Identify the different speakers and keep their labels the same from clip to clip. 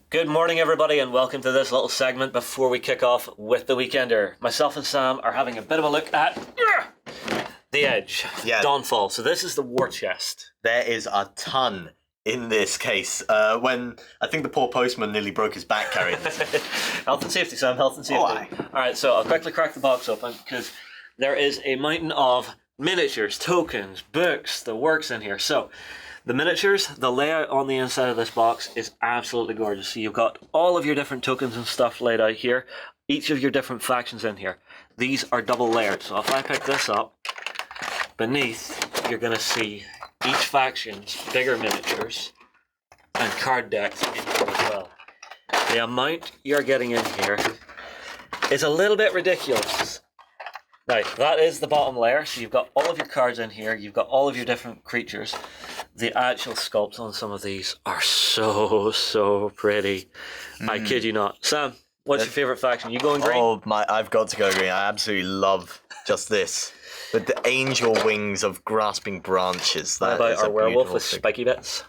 Speaker 1: Good morning, everybody, and welcome to this little segment before we kick off with the Weekender. Myself and Sam are having a bit of a look at the Edge, Dawnfall. So this is the war chest.
Speaker 2: There is a ton in this case. When I think the poor postman nearly broke his back carrying this.
Speaker 1: Health and safety, Sam, health and safety. All right, so I'll quickly crack the box open because there is a mountain of miniatures, tokens, books, the works in here. So the miniatures, the layout on the inside of this box is absolutely gorgeous. So you've got all of your different tokens and stuff laid out here, each of your different factions in here. These are double layered. So if I pick this up, beneath you're going to see each faction's bigger miniatures and card decks in here as well. The amount you're getting in here is a little bit ridiculous. Now, that is the bottom layer, so you've got all of your cards in here, you've got all of your different creatures. The actual sculpts on some of these are so pretty. I kid you not. Sam, what's your favourite faction? You going green?
Speaker 2: Oh, I've got to go green. I absolutely love just this. With the angel wings of grasping branches.
Speaker 1: What about our werewolf with spiky bits?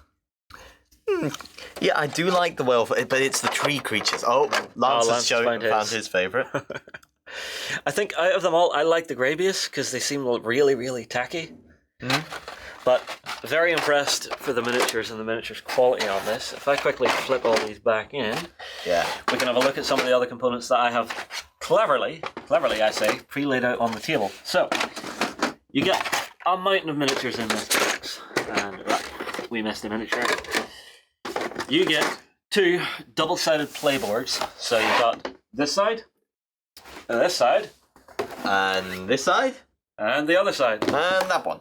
Speaker 2: Yeah, I do like the werewolf, but it's the tree creatures. Oh, Lance has found his favourite.
Speaker 1: I think out of them all, I like the Grabius because they seem really tacky. But very impressed for the miniatures and the miniatures quality on this. If I quickly flip all these back in, we can have a look at some of the other components that I have cleverly I say, pre-laid out on the table. So, you get a mountain of miniatures in this box. And we missed a miniature. You get two double-sided playboards. So you've got this side, and this side,
Speaker 2: and this side,
Speaker 1: and the other side,
Speaker 2: and that one.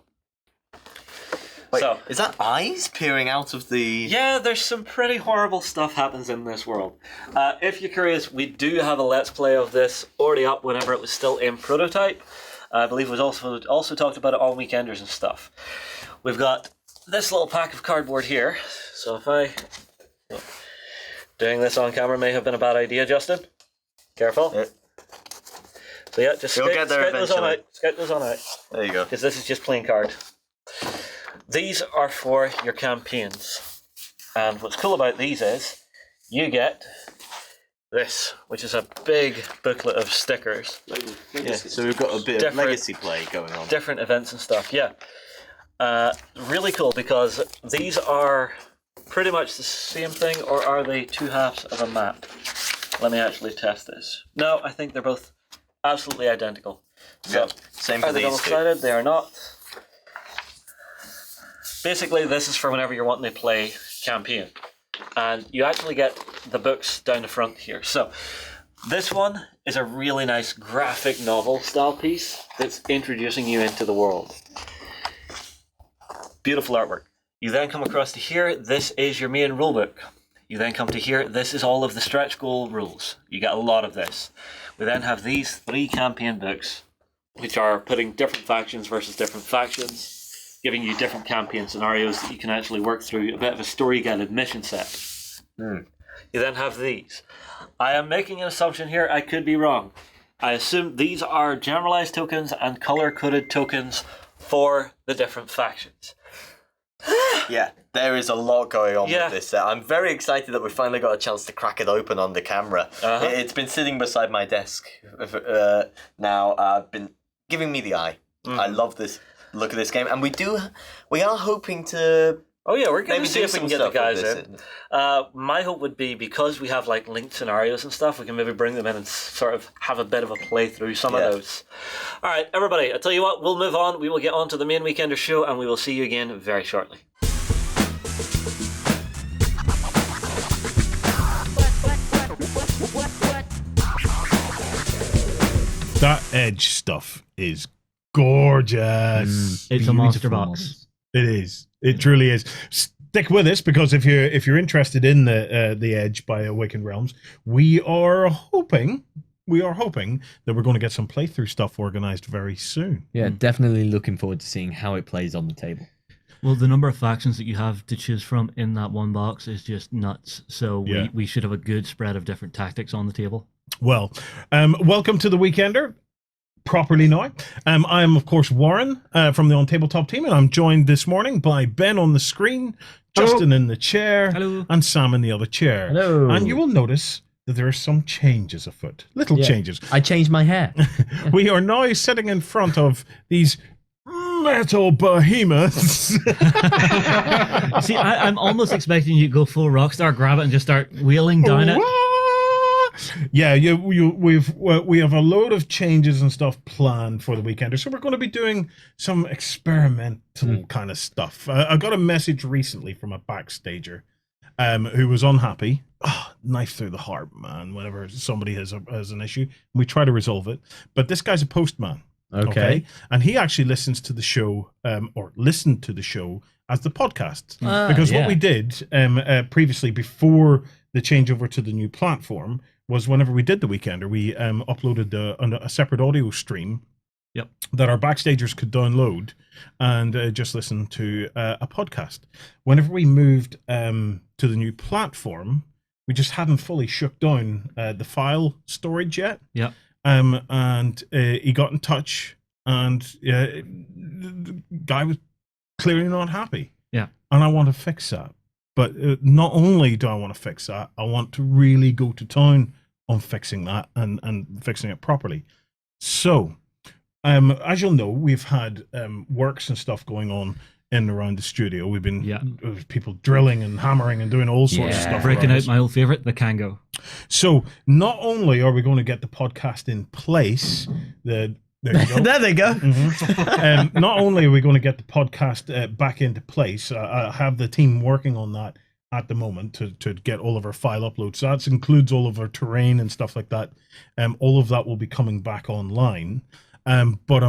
Speaker 2: Wait, so, is that eyes peering out of the...
Speaker 1: Yeah, there's some pretty horrible stuff happens in this world. If you're curious, we do have a Let's Play of this already up whenever it was still in prototype. I believe it was also talked about it on Weekenders and stuff. We've got this little pack of cardboard here. So if I... Doing this on camera may have been a bad idea, Justin. Careful. Yeah. So yeah, just scout those on out. Scout those on out.
Speaker 2: There you go.
Speaker 1: Because this is just plain card. These are for your campaigns. And what's cool about these is you get this, which is a big booklet of stickers.
Speaker 2: So we've got a bit of legacy play going on.
Speaker 1: Different events and stuff, yeah. Really cool because these are pretty much the same thing, or are they two halves of a map? Let me actually test this. No, I think they're both absolutely identical. So,
Speaker 2: same for
Speaker 1: these two. Are they double-sided? They are not. Basically, this is for whenever you're wanting to play campaign. And you actually get the books down the front here. So, this one is a really nice graphic novel style piece that's introducing you into the world. Beautiful artwork. You then come across to here, this is your main rulebook. You then come to here, this is all of the stretch goal rules. You get a lot of this. We then have these 3 campaign books, which are putting different factions versus different factions, giving you different campaign scenarios that you can actually work through, a bit of a story-guided mission set. You then have these. I am making an assumption here, I could be wrong. I assume these are generalized tokens and color-coded tokens for the different factions.
Speaker 2: Yeah, there is a lot going on with this set. I'm very excited that we finally got a chance to crack it open on the camera. It's been sitting beside my desk now, been giving me the eye. I love this look at this game, and we are hoping to...
Speaker 1: Oh yeah, we're going to see if we can get the guys in. My hope would be, because we have like linked scenarios and stuff, we can maybe bring them in and sort of have a bit of a play through some of those. All right, everybody, I tell you what, we'll move on. We will get on to the main Weekender show, and we will see you again very shortly.
Speaker 3: That Edge stuff is gorgeous.
Speaker 4: It's a monster box.
Speaker 3: It is. It truly is. Stick with us, because if you're interested in the Edge by Awaken Realms, we are hoping that we're going to get some playthrough stuff organized very soon.
Speaker 4: Yeah, definitely looking forward to seeing how it plays on the table.
Speaker 5: Well, the number of factions that you have to choose from in that one box is just nuts. So we should have a good spread of different tactics on the table.
Speaker 3: Well, welcome to the Weekender. properly now. I am, of course, Warren from the OnTableTop team, and I'm joined this morning by Ben on the screen, Justin in the chair, and Sam in the other chair.
Speaker 4: Hello.
Speaker 3: And you will notice that there are some changes afoot. Little changes.
Speaker 4: I changed my hair.
Speaker 3: We are now sitting in front of these metal behemoths.
Speaker 5: See, I'm almost expecting you to go full Rockstar, grab it, and just start wheeling down it.
Speaker 3: Yeah, we have a load of changes and stuff planned for the weekender, so we're going to be doing some experimental kind of stuff. I got a message recently from a backstager who was unhappy. Oh, knife through the heart, man. Whenever somebody has an issue, we try to resolve it. But this guy's a postman.
Speaker 4: Okay.
Speaker 3: And he actually listens to the show, or listened to the show as the podcast. Because what we did previously, before the changeover to the new platform, was whenever we did the weekender, we uploaded a separate audio stream that our backstagers could download and just listen to a podcast. Whenever we moved to the new platform, we just hadn't fully shook down the file storage yet.
Speaker 5: Yeah.
Speaker 3: And he got in touch, and the guy was clearly not happy.
Speaker 5: Yeah. And
Speaker 3: I want to fix that. But not only do I want to fix that, I want to really go to town on fixing that and fixing it properly. So, as you'll know, we've had works and stuff going on in and around the studio. We've been people drilling and hammering and doing all sorts of stuff.
Speaker 5: Breaking out my old favorite, the Kango.
Speaker 3: So, not only are we going to get the podcast in place, there you go.
Speaker 4: There they go.
Speaker 3: Mm-hmm. Not only are we going to get the podcast back into place, I have the team working on that at the moment to get all of our file uploads. So that includes all of our terrain and stuff like that. All of that will be coming back online. But we're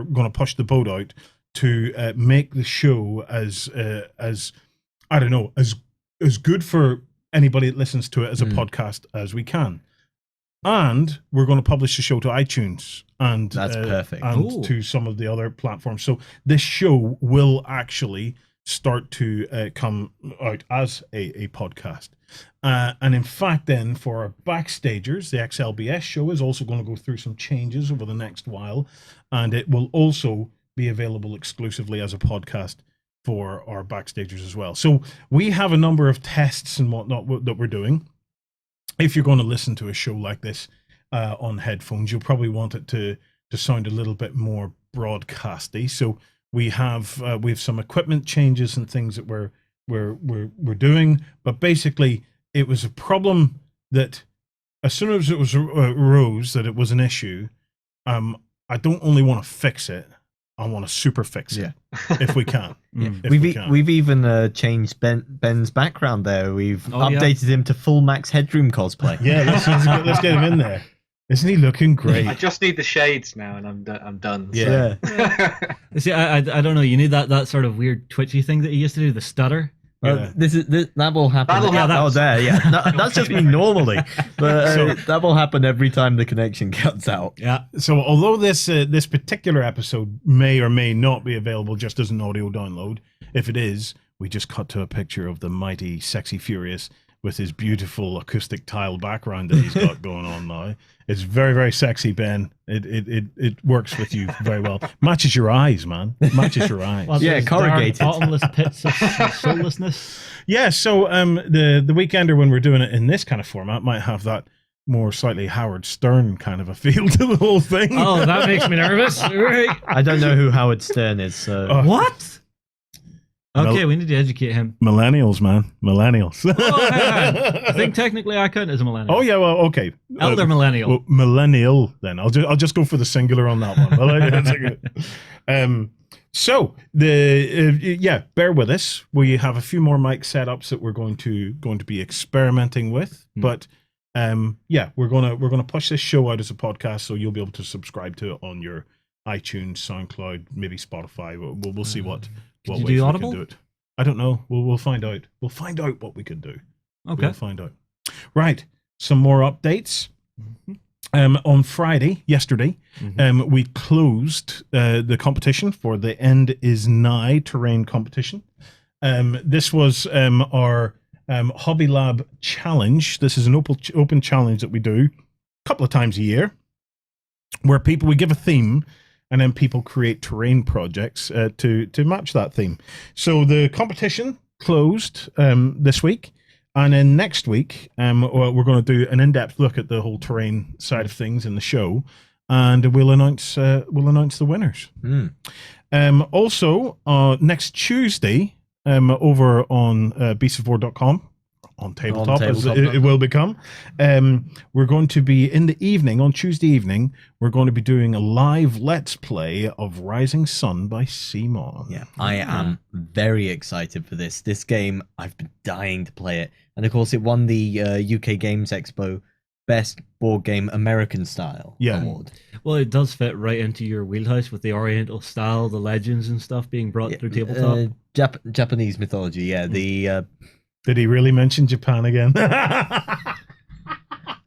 Speaker 3: going to push the boat out to make the show as I don't know, as good for anybody that listens to it as a podcast as we can. And we're going to publish the show to iTunes and
Speaker 4: that's perfect.
Speaker 3: And to some of the other platforms. So this show will actually start to come out as a podcast. And in fact, then for our backstagers, the XLBS show is also going to go through some changes over the next while, and it will also be available exclusively as a podcast for our backstagers as well. So we have a number of tests and whatnot that we're doing. If you're going to listen to a show like this on headphones, you'll probably want it to sound a little bit more broadcasty. So we have some equipment changes and things that we're doing, but basically it was a problem that as soon as it arose that it was an issue, I don't only want to fix it, I want to super fix it if we can.
Speaker 4: We've even changed Ben's background there. We've updated him to full Max Headroom cosplay.
Speaker 3: Yeah, let's get him in there. Isn't he looking great?
Speaker 6: I just need the shades now, and I'm done.
Speaker 3: Yeah.
Speaker 5: So. See, I don't know. You need that sort of weird twitchy thing that you used to do, the stutter.
Speaker 4: That will happen. That's just me normally, but that will happen every time the connection cuts out.
Speaker 3: Yeah. So although this particular episode may or may not be available just as an audio download, if it is, we just cut to a picture of the mighty, sexy Furious with his beautiful acoustic tile background that he's got going on now. It's very, very sexy, Ben. It works with you very well. Matches your eyes, man. Matches your eyes.
Speaker 5: Well,
Speaker 4: corrugated.
Speaker 5: Bottomless pits of soullessness.
Speaker 3: Yeah, so the weekender, when we're doing it in this kind of format, might have that more slightly Howard Stern kind of a feel to the whole thing.
Speaker 5: Oh, that makes me nervous. Right.
Speaker 4: I don't know who Howard Stern is. So.
Speaker 5: What? Okay, we need to educate him.
Speaker 3: Millennials, man. Millennials.
Speaker 5: I think technically I count as a millennial.
Speaker 3: Oh, yeah, well, okay.
Speaker 5: Elder millennial.
Speaker 3: Well, millennial, then. I'll just go for the singular on that one. So, bear with us. We have a few more mic setups that we're going to be experimenting with. But, we're gonna push this show out as a podcast, so you'll be able to subscribe to it on your iTunes, SoundCloud, maybe Spotify. We'll see what
Speaker 5: you
Speaker 3: ways
Speaker 5: do
Speaker 3: we
Speaker 5: Audible?
Speaker 3: can do it. I don't know. We'll find out. We'll find out what we can do.
Speaker 5: Okay.
Speaker 3: We'll find out. Right. Some more updates. On Friday, yesterday, we closed the competition for the End Is Nigh terrain competition. This was our Hobby Lab challenge. This is an open challenge that we do a couple of times a year. where we give a theme, and then people create terrain projects to match that theme. So the competition closed this week, and then next week we're going to do an in-depth look at the whole terrain side of things in the show, and we'll announce the winners. Also, next Tuesday, over on beasts4.com, on tabletop, as it will become, we're going to be in the evening, on Tuesday evening, we're going to be doing a live Let's Play of Rising Sun by CMON.
Speaker 4: Yeah, I am very excited for this. This game, I've been dying to play it. And of course, it won the UK Games Expo Best Board Game American Style award.
Speaker 5: Well, it does fit right into your wheelhouse with the Oriental style, the legends and stuff being brought through tabletop.
Speaker 4: Japanese mythology, yeah.
Speaker 3: Did he really mention Japan again?
Speaker 4: Not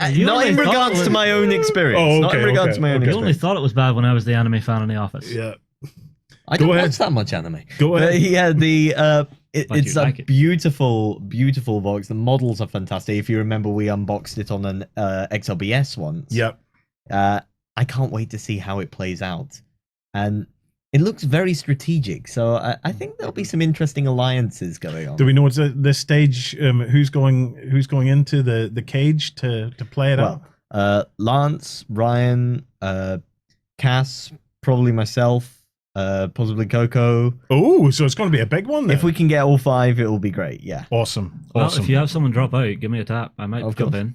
Speaker 4: in regards to my own experience. Not in regards to my own experience.
Speaker 5: I only thought it was bad when I was the anime fan in the office.
Speaker 3: Yeah.
Speaker 4: I don't watch that much anime.
Speaker 3: Go ahead.
Speaker 4: Yeah, it's a beautiful, beautiful box. The models are fantastic. If you remember, we unboxed it on an XLBS once.
Speaker 3: Yep.
Speaker 4: I can't wait to see how it plays out. And it looks very strategic, so I think there'll be some interesting alliances going on.
Speaker 3: Do we know what's the stage? Who's going into the cage to play it out?
Speaker 4: Lance, Ryan, Cass, probably myself, possibly Coco.
Speaker 3: Oh, so it's going to be a big one then.
Speaker 4: If we can get all 5, it will be great. Yeah.
Speaker 3: Awesome.
Speaker 5: Well, if you have someone drop out, give me a tap. I might jump in.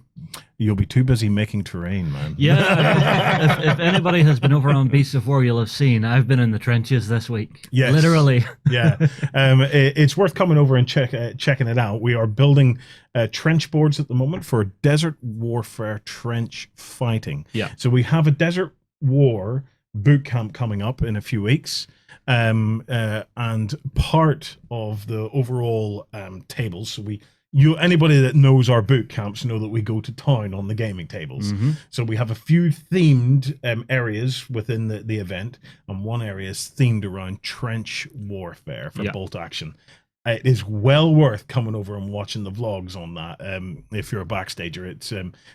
Speaker 3: You'll be too busy making terrain, man.
Speaker 5: Yeah. if anybody has been over on Beasts of War, you'll have seen I've been in the trenches this week.
Speaker 3: Yes.
Speaker 5: Literally.
Speaker 3: Yeah. It's worth coming over and checking it out. We are building trench boards at the moment for desert warfare trench fighting.
Speaker 5: Yeah.
Speaker 3: So we have a desert war boot camp coming up in a few weeks. And part of the overall tables, so anybody that knows our boot camps know that we go to town on the gaming tables.
Speaker 5: Mm-hmm.
Speaker 3: So we have a few themed areas within the event, and one area is themed around trench warfare for bolt action. It is well worth coming over and watching the vlogs on that if you're a backstager. It's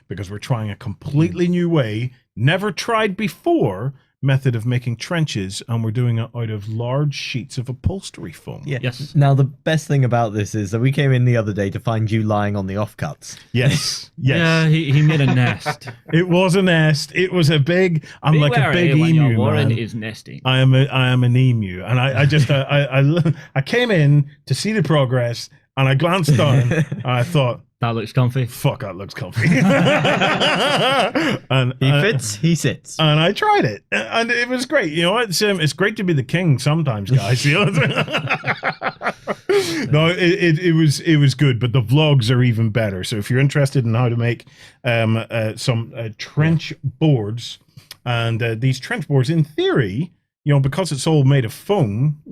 Speaker 3: because we're trying a completely new way, never tried before, method of making trenches, and we're doing it out of large sheets of upholstery foam.
Speaker 4: Yeah.
Speaker 5: Yes.
Speaker 4: Now the best thing about this is that we came in the other day to find you lying on the offcuts.
Speaker 3: Yes.
Speaker 5: Yeah, he made a nest.
Speaker 3: It was a nest. It was a big. I'm like a big
Speaker 5: when
Speaker 3: emu.
Speaker 5: Your Warren
Speaker 3: man.
Speaker 5: is nesting.
Speaker 3: I am an emu, and I just I came in to see the progress, and I glanced down, and I thought,
Speaker 5: that looks comfy.
Speaker 3: Fuck, that looks comfy. And
Speaker 4: he fits, he sits.
Speaker 3: And I tried it, and it was great. You know, it's great to be the king sometimes, guys. You know? No, it was good, but the vlogs are even better. So if you're interested in how to make some trench boards, and these trench boards, in theory, you know, because it's all made of foam,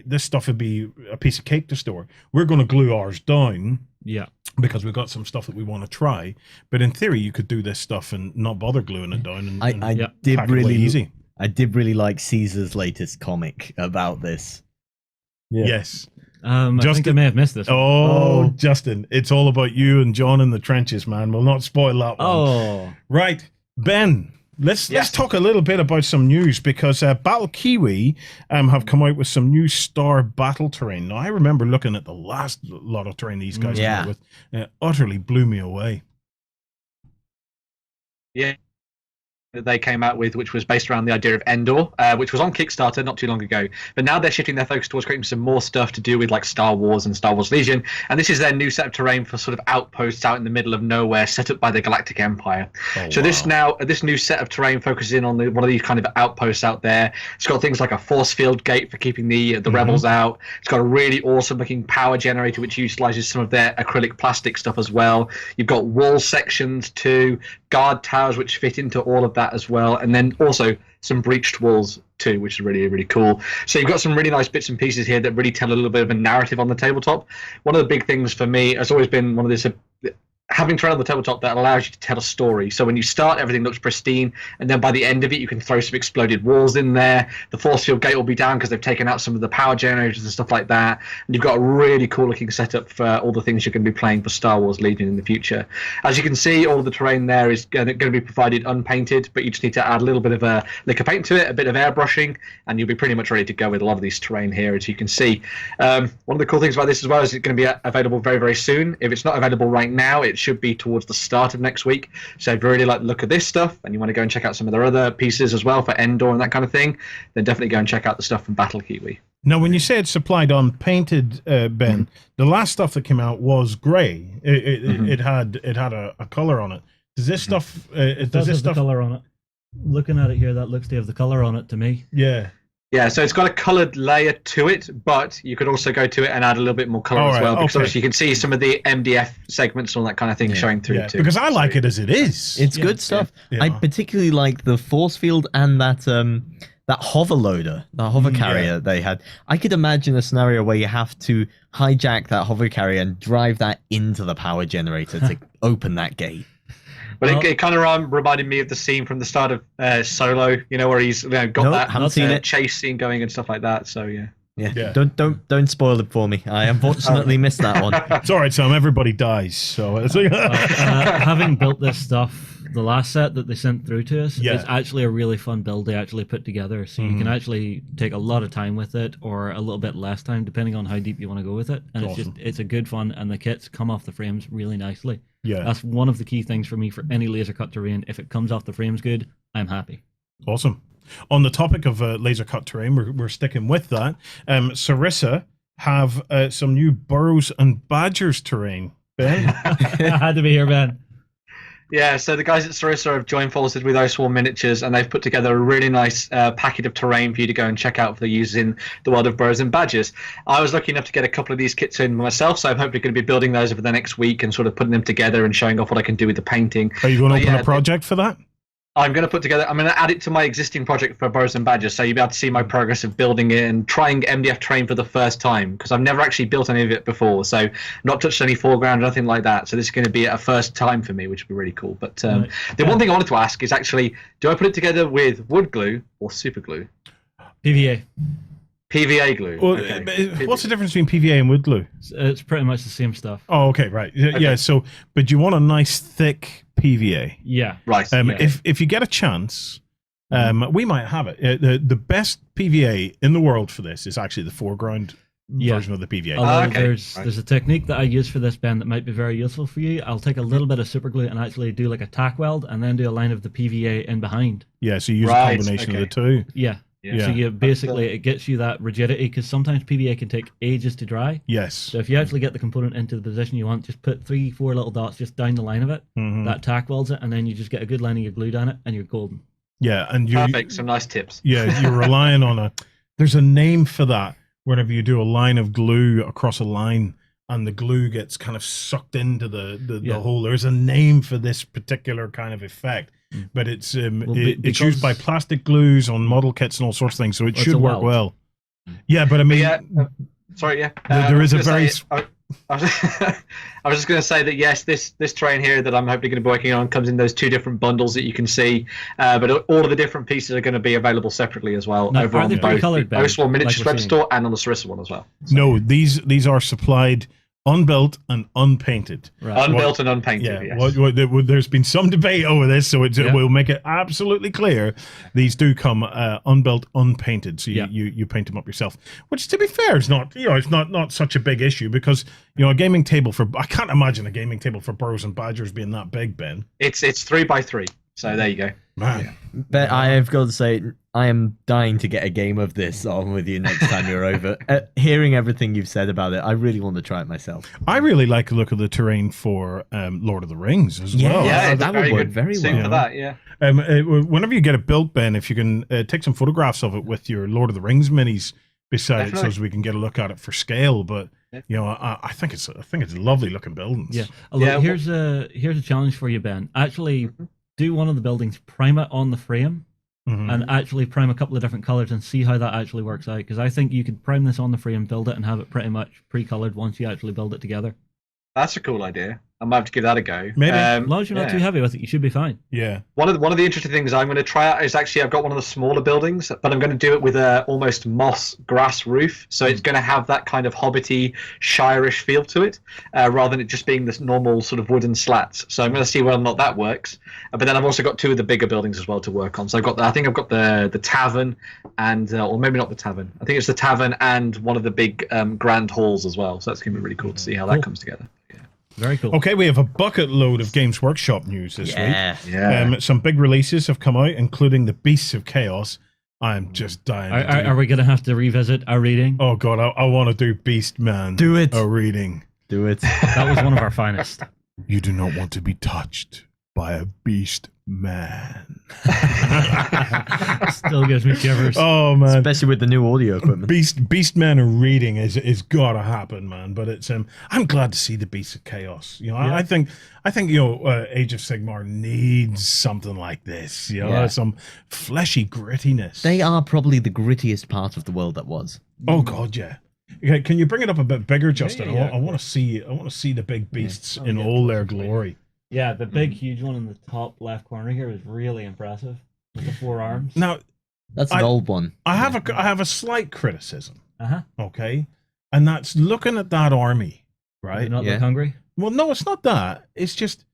Speaker 3: this stuff would be a piece of cake to store. We're going to glue ours down.
Speaker 5: Yeah.
Speaker 3: Because we've got some stuff that we want to try. But in theory, you could do this stuff and not bother gluing it down. And
Speaker 4: I did really like Caesar's latest comic about this.
Speaker 3: Yeah. Yes.
Speaker 5: I think I may have missed this one.
Speaker 3: Oh, Justin, it's all about you and John in the trenches, man. We'll not spoil that one.
Speaker 5: Oh.
Speaker 3: Right. Ben, let's talk a little bit about some news, because Battle Kiwi have come out with some new star battle terrain. Now, I remember looking at the last lot of terrain these guys came out with. Utterly blew me away.
Speaker 6: Yeah. That they came out with, which was based around the idea of Endor, which was on Kickstarter not too long ago. But now they're shifting their focus towards creating some more stuff to do with like Star Wars and Star Wars Legion. And this is their new set of terrain for sort of outposts out in the middle of nowhere, set up by the Galactic Empire. This new set of terrain focuses in on one of these kind of outposts out there. It's got things like a force field gate for keeping the rebels out. It's got a really awesome looking power generator which utilizes some of their acrylic plastic stuff as well. You've got wall sections too, guard towers which fit into all of that as well, and then also some breached walls too, which is really, really cool. So you've got some really nice bits and pieces here that really tell a little bit of a narrative on the tabletop. One of the big things for me has always been one of this having terrain on the tabletop that allows you to tell a story. So when you start, everything looks pristine, and then by the end of it, you can throw some exploded walls in there. The force field gate will be down because they've taken out some of the power generators and stuff like that. And you've got a really cool looking setup for all the things you're going to be playing for Star Wars Legion in the future. As you can see, all of the terrain there is going to be provided unpainted, but you just need to add a little bit of a lick of paint to it, a bit of airbrushing, and you'll be pretty much ready to go with a lot of these terrain here, as you can see. One of the cool things about this as well is it's going to be available very, very soon. If it's not available right now, it should be towards the start of next week. So if you really like the look of this stuff and you want to go and check out some of their other pieces as well for Endor and that kind of thing, then definitely go and check out the stuff from Battle Kiwi.
Speaker 3: Now, when you say it's supplied unpainted, Ben, the last stuff that came out was grey. It had a color on it. Does this stuff? Does this stuff?
Speaker 5: The color on it. Looking at it here, that looks to have the color on it to me.
Speaker 3: Yeah.
Speaker 6: Yeah, so it's got a coloured layer to it, but you could also go to it and add a little bit more colour as well, because obviously you can see some of the MDF segments and all that kind of thing showing through too.
Speaker 3: Because I like it as it is.
Speaker 4: It's good stuff. I particularly like the force field and that hover loader, that hover carrier they had. I could imagine a scenario where you have to hijack that hover carrier and drive that into the power generator to open that gate.
Speaker 6: But it kind of reminded me of the scene from the start of Solo, where he's got that chase scene going and stuff like that. So yeah.
Speaker 4: Don't spoil it for me. I unfortunately missed that one.
Speaker 3: It's all right, Sam. Everybody dies. So it's
Speaker 5: having built this stuff, the last set that they sent through to us, it's actually a really fun build they actually put together. So you can actually take a lot of time with it, or a little bit less time, depending on how deep you want to go with it. And it's a good fun, and the kits come off the frames really nicely.
Speaker 3: Yeah,
Speaker 5: that's one of the key things for me for any laser cut terrain. If it comes off the frames good, I'm happy.
Speaker 3: Awesome. On the topic of laser cut terrain, we're sticking with that. Sarissa have some new burrows and badgers terrain. Ben,
Speaker 5: I had to be here, Ben.
Speaker 6: Yeah, so the guys at Sarissa have joined forces with Oswald Miniatures, and they've put together a really nice packet of terrain for you to go and check out for the users in the world of burrows and badgers. I was lucky enough to get a couple of these kits in myself, so I'm hopefully going to be building those over the next week and sort of putting them together and showing off what I can do with the painting.
Speaker 3: Are you going to open a project for that?
Speaker 6: I'm going to add it to my existing project for burrows and badgers, so you'll be able to see my progress of building it and trying MDF terrain for the first time, because I've never actually built any of it before, so not touched any foreground or nothing like that. So this is going to be a first time for me, which would be really cool. But the one thing I wanted to ask is actually, do I put it together with wood glue or super glue?
Speaker 5: PVA.
Speaker 6: PVA glue.
Speaker 3: Well, what's the difference between PVA and wood glue?
Speaker 5: It's pretty much the same stuff.
Speaker 3: Oh, okay, right. Yeah, so, but you want a nice thick PVA.
Speaker 5: Yeah.
Speaker 6: Right.
Speaker 3: If you get a chance, we might have it. The best PVA in the world for this is actually the foreground version of the PVA.
Speaker 5: Although there's a technique that I use for this, Ben, that might be very useful for you. I'll take a little bit of super glue and actually do like a tack weld and then do a line of the PVA in behind.
Speaker 3: Yeah, so you use a combination of the two.
Speaker 5: Yeah. So you basically, it gets you that rigidity, because sometimes PVA can take ages to dry.
Speaker 3: Yes.
Speaker 5: So if you actually get the component into the position you want, just put 3-4 little dots just down the line of it. That tack welds it, and then you just get a good line of your glue down it, and you're golden.
Speaker 3: Yeah, and you
Speaker 6: perfect. Some nice tips.
Speaker 3: Yeah, you're relying on there's a name for that. Whenever you do a line of glue across a line, and the glue gets kind of sucked into the hole. There's a name for this particular kind of effect. But it's it's used by plastic glues on model kits and all sorts of things, so it should work well. Yeah, but I mean, there is a very.
Speaker 6: I was just going to say that yes, this terrain here that I'm hopefully going to be working on comes in those 2 different bundles that you can see, but all of the different pieces are going to be available separately as well over on both the Oswald Miniatures web store and on the Sarissa one as well. So,
Speaker 3: no, these are supplied unbuilt and unpainted.
Speaker 6: Right. Unbuilt and unpainted.
Speaker 3: Yeah.
Speaker 6: Yes.
Speaker 3: There's been some debate over this, so we'll make it absolutely clear. These do come unbuilt, unpainted, so you paint them up yourself. Which, to be fair, is not it's not such a big issue, because a gaming table I can't imagine a gaming table for burrows and badgers being that big, Ben.
Speaker 6: It's 3x3. So there you go.
Speaker 3: Man.
Speaker 6: Yeah.
Speaker 4: But I have got to say, I am dying to get a game of this on with you next time you're over. Hearing everything you've said about it, I really want to try it myself.
Speaker 3: I really like the look of the terrain for Lord of the Rings as well.
Speaker 6: Yeah,
Speaker 4: that would work very well.
Speaker 6: For that, yeah.
Speaker 3: Whenever you get it built, Ben, if you can take some photographs of it with your Lord of the Rings minis beside it, so as we can get a look at it for scale. But I think it's a lovely looking buildings.
Speaker 5: Yeah. Here's a challenge for you, Ben. Actually, do one of the buildings, prime it on the frame, and actually prime a couple of different colors and see how that actually works out. Because I think you could prime this on the frame, build it, and have it pretty much pre-colored once you actually build it together.
Speaker 6: That's a cool idea. I might have to give that a go.
Speaker 3: Maybe.
Speaker 5: As long as you're not too heavy with it, you should be fine.
Speaker 3: Yeah.
Speaker 6: One of the interesting things I'm going to try out is actually I've got one of the smaller buildings, but I'm going to do it with a almost moss grass roof. So it's going to have that kind of hobbity, shire-ish feel to it, rather than it just being this normal sort of wooden slats. So I'm going to see whether or not that works. But then I've also got two of the bigger buildings as well to work on. So I think I've got the tavern and, or maybe not the tavern. I think it's the tavern and one of the big grand halls as well. So that's going to be really cool to see how that comes together. Yeah.
Speaker 5: Very cool.
Speaker 3: Okay, we have a bucket load of Games Workshop news this week.
Speaker 6: Yeah.
Speaker 3: Some big releases have come out, including the Beasts of Chaos. I'm just dying.
Speaker 5: Are we going to have to revisit our reading?
Speaker 3: Oh god, I want to do Beast Man.
Speaker 4: Do it.
Speaker 3: A reading.
Speaker 4: Do it.
Speaker 5: That was one of our finest.
Speaker 3: You do not want to be touched by a Beast Man.
Speaker 5: Still gives me shivers.
Speaker 3: Oh man,
Speaker 4: Especially with the new audio equipment.
Speaker 3: Beast Man a reading is gotta happen, man. But it's I'm glad to see the Beasts of Chaos. You know,
Speaker 5: Yeah.
Speaker 3: I think Age of Sigmar needs something like this. You know, some fleshy grittiness.
Speaker 4: They are probably the grittiest part of the world that was.
Speaker 3: Oh god, yeah. Okay, can you bring it up a bit bigger, Justin?
Speaker 5: yeah.
Speaker 3: I want to see the big beasts in all their glory.
Speaker 5: Yeah, the big, huge one in the top left corner here is really impressive with the 4 arms.
Speaker 3: Now,
Speaker 4: That's an old one.
Speaker 3: I have a slight criticism.
Speaker 5: Uh-huh.
Speaker 3: Okay, and that's looking at that army, right?
Speaker 5: Do not look hungry?
Speaker 3: Well, no, it's not that. It's just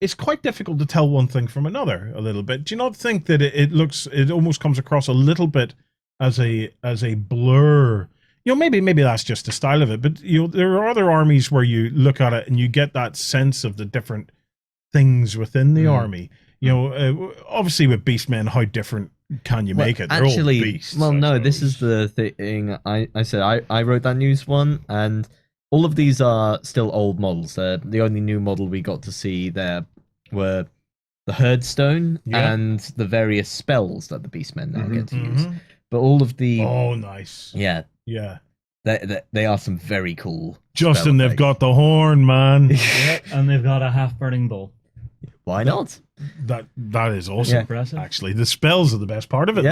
Speaker 3: it's quite difficult to tell one thing from another a little bit. Do you not think that it almost comes across a little bit as a blur? You know, maybe that's just the style of it, but you know, there are other armies where you look at it and you get that sense of the different things within the army. You know, obviously with Beastmen, how different can you make it? They're
Speaker 4: actually,
Speaker 3: all beasts.
Speaker 4: well,
Speaker 3: I
Speaker 4: no,
Speaker 3: suppose.
Speaker 4: this is the thing. I said I wrote that news one, and all of these are still old models. The only new model we got to see there were the Herdstone and the various spells that the Beastmen now get to use. But all of the
Speaker 3: nice.
Speaker 4: Yeah. They are some very cool.
Speaker 3: Justin, they've got the horn, man.
Speaker 5: Yep, and they've got a half burning bull.
Speaker 4: Why not?
Speaker 3: That is awesome.
Speaker 5: Impressive.
Speaker 3: Actually, the spells are the best part of it.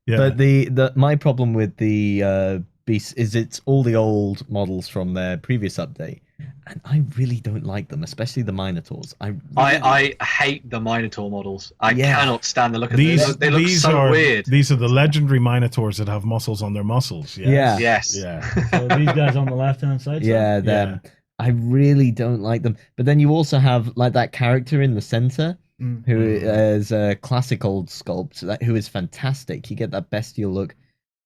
Speaker 4: Yeah. But my problem with the beasts is it's all the old models from their previous update, and I really don't like them, especially the Minotaurs.
Speaker 6: I hate the Minotaur models. I cannot stand the look of them. They look so weird.
Speaker 3: These are the legendary Minotaurs that have muscles on their muscles. Yes.
Speaker 6: Yes.
Speaker 3: Yeah.
Speaker 5: So these guys on the left-hand side?
Speaker 4: Yeah, them. I really don't like them. But then you also have like that character in the center who is a classic old sculpt who is fantastic. You get that bestial look.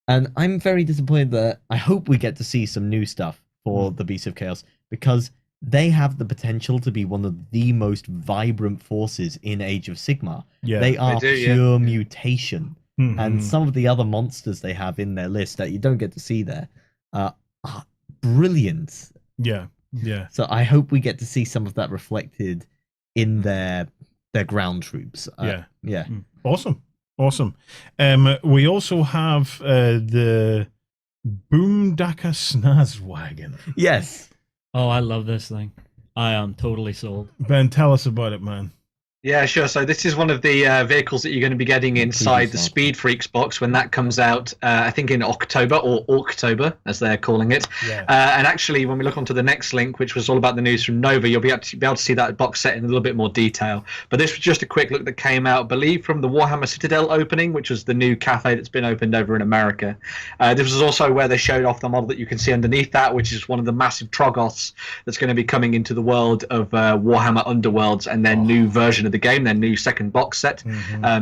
Speaker 4: And I'm very disappointed that I hope we get to see some new stuff for the Beasts of Chaos, because they have the potential to be one of the most vibrant forces in Age of Sigmar.
Speaker 3: Yeah.
Speaker 4: They are
Speaker 6: do,
Speaker 4: pure mutation.
Speaker 3: Mhm.
Speaker 4: And some of the other monsters they have in their list that you don't get to see there are brilliant.
Speaker 3: Yeah.
Speaker 4: So I hope we get to see some of that reflected in their ground troops. Yeah.
Speaker 3: Awesome. We also have the Boondaka Snazwagon.
Speaker 4: Yes.
Speaker 5: Oh, I love this thing. I am totally sold.
Speaker 3: Ben, tell us about it, man.
Speaker 6: Yeah, sure. So this is one of the vehicles that you're going to be getting inside the Speed Freaks box when that comes out, I think in October, or October, as they're calling it.
Speaker 3: Yeah.
Speaker 6: And actually, when we look onto the next link, which was all about the news from Nova, you'll be able to see that box set in a little bit more detail. But this was just a quick look that came out, I believe, from the Warhammer Citadel opening, which was the new cafe that's been opened over in America. This was also where they showed off the model that you can see underneath that, which is one of the massive Trogoths that's going to be coming into the world of Warhammer Underworlds and their new version of the game, their new second box set.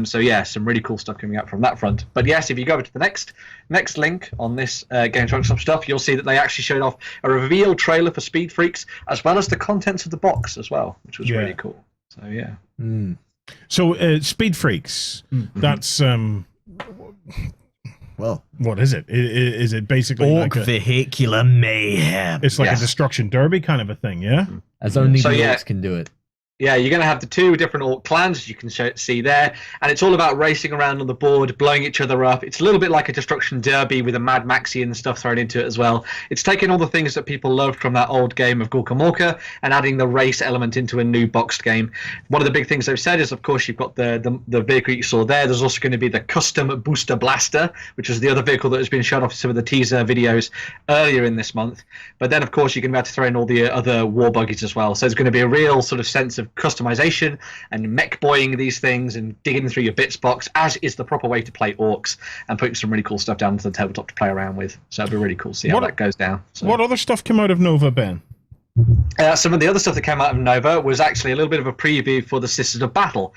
Speaker 6: So yeah, some really cool stuff coming out from that front. But yes, if you go over to the next link on this Games Workshop stuff, you'll see that they actually showed off a reveal trailer for Speed Freaks, as well as the contents of the box as well, which was really cool. So yeah.
Speaker 3: So Speed Freaks, that's
Speaker 4: Well,
Speaker 3: what is it? Is it basically
Speaker 4: Orc Vehicular Mayhem?
Speaker 3: It's like a destruction derby kind of a thing, yeah?
Speaker 4: As only
Speaker 6: So,
Speaker 4: the
Speaker 6: yeah.
Speaker 4: orcs can do it.
Speaker 6: Yeah, you're going to have the 2 different orc clans, as you can see there, and it's all about racing around on the board, blowing each other up. It's a little bit like a Destruction Derby with a Mad Maxian stuff thrown into it as well. It's taking all the things that people loved from that old game of Gorka Morka and adding the race element into a new boxed game. One of the big things they've said is, of course, you've got the vehicle you saw there. There's also going to be the custom Booster Blaster, which is the other vehicle that has been shown off in some of the teaser videos earlier in this month. But then, of course, you're going to be able to throw in all the other war buggies as well. So there's going to be a real sort of sense of customization and mech boying these things and digging through your bits box, as is the proper way to play orcs, and putting some really cool stuff down to the tabletop to play around with. So it'll be really cool to see how that goes down. So.
Speaker 3: What other stuff came out of Nova, Ben?
Speaker 6: Some of the other stuff that came out of Nova was actually a little bit of a preview for the Sisters of Battle.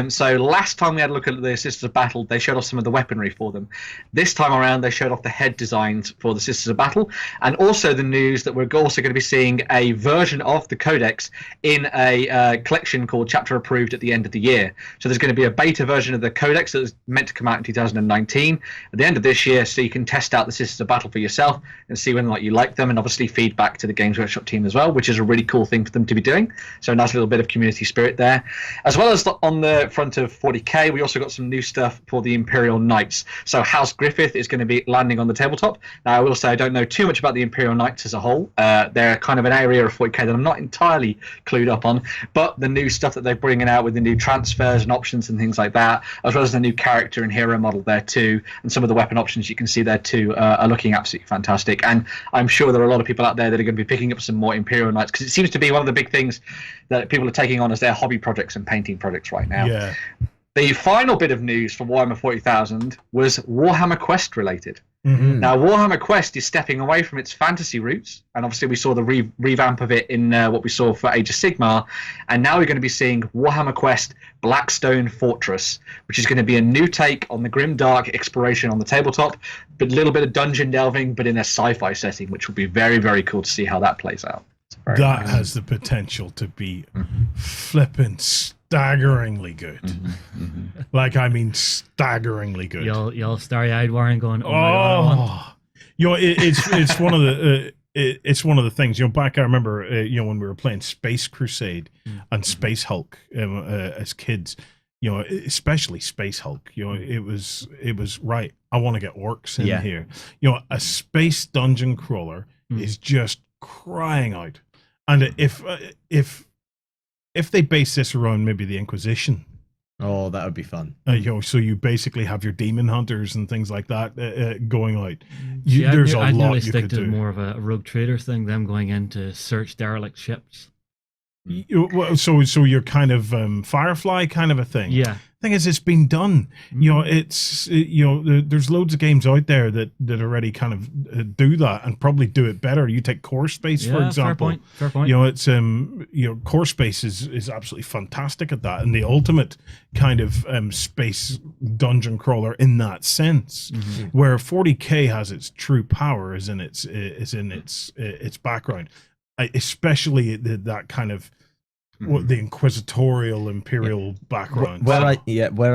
Speaker 6: So last time we had a look at the Sisters of Battle, they showed off some of the weaponry for them. This time around, they showed off the head designs for the Sisters of Battle, and also the news that we're also going to be seeing a version of the Codex in a collection called Chapter Approved at the end of the year. So there's going to be a beta version of the Codex that was meant to come out in 2019 at the end of this year, so you can test out the Sisters of Battle for yourself and see whether or not you like them, and obviously feedback to the Games Workshop team as well, which is a really cool thing for them to be doing. So a nice little bit of community spirit there. As well as on the front of 40k, we also got some new stuff for the Imperial Knights. So House Griffith is going to be landing on the tabletop. Now, I will say I don't know too much about the Imperial Knights as a whole. They're kind of an area of 40k that I'm not entirely clued up on, but the new stuff that they're bringing out with the new transfers and options and things like that, as well as the new character and hero model there too, and some of the weapon options you can see there too, are looking absolutely fantastic. And I'm sure there are a lot of people out there that are going to be picking up some more Imperial Knights, because it seems to be one of the big things that people are taking on as their hobby projects and painting projects right now.
Speaker 3: Yeah.
Speaker 6: The final bit of news from Warhammer 40,000 was Warhammer Quest related.
Speaker 3: Mm-hmm.
Speaker 6: Now, Warhammer Quest is stepping away from its fantasy roots, and obviously we saw the revamp of it in what we saw for Age of Sigmar, and now we're going to be seeing Warhammer Quest Blackstone Fortress, which is going to be a new take on the grim dark exploration on the tabletop, but a little bit of dungeon delving, but in a sci-fi setting, which will be very, very cool to see how that plays out.
Speaker 3: That has the potential to be flippin' staggeringly good. Like, I mean, staggeringly good.
Speaker 5: You'll starry-eyed Warren going, oh my God,
Speaker 3: you know, it's one of the it's one of the things, you know, back I remember you know, when we were playing Space Crusade and Space Hulk as kids, you know, especially Space Hulk, you know, it was right, I want to get orcs in here. You know, a space dungeon crawler is just crying out. And if they base this around maybe the Inquisition,
Speaker 4: oh, that would be fun.
Speaker 3: You know, so you basically have your demon hunters and things like that going out.
Speaker 5: There's a lot you could do. More of a rogue trader thing, them going in to search derelict ships.
Speaker 3: So you're kind of Firefly kind of a thing.
Speaker 5: Yeah.
Speaker 3: Thing is, it's been done. You know, it's you know, there's loads of games out there that already kind of do that and probably do it better. You take Core Space, for example.
Speaker 5: Fair point.
Speaker 3: You know, it's you know, Core Space is absolutely fantastic at that, and the ultimate kind of space dungeon crawler in that sense. Where 40k has its true power is in its background, especially that kind of. The inquisitorial imperial background.
Speaker 4: Where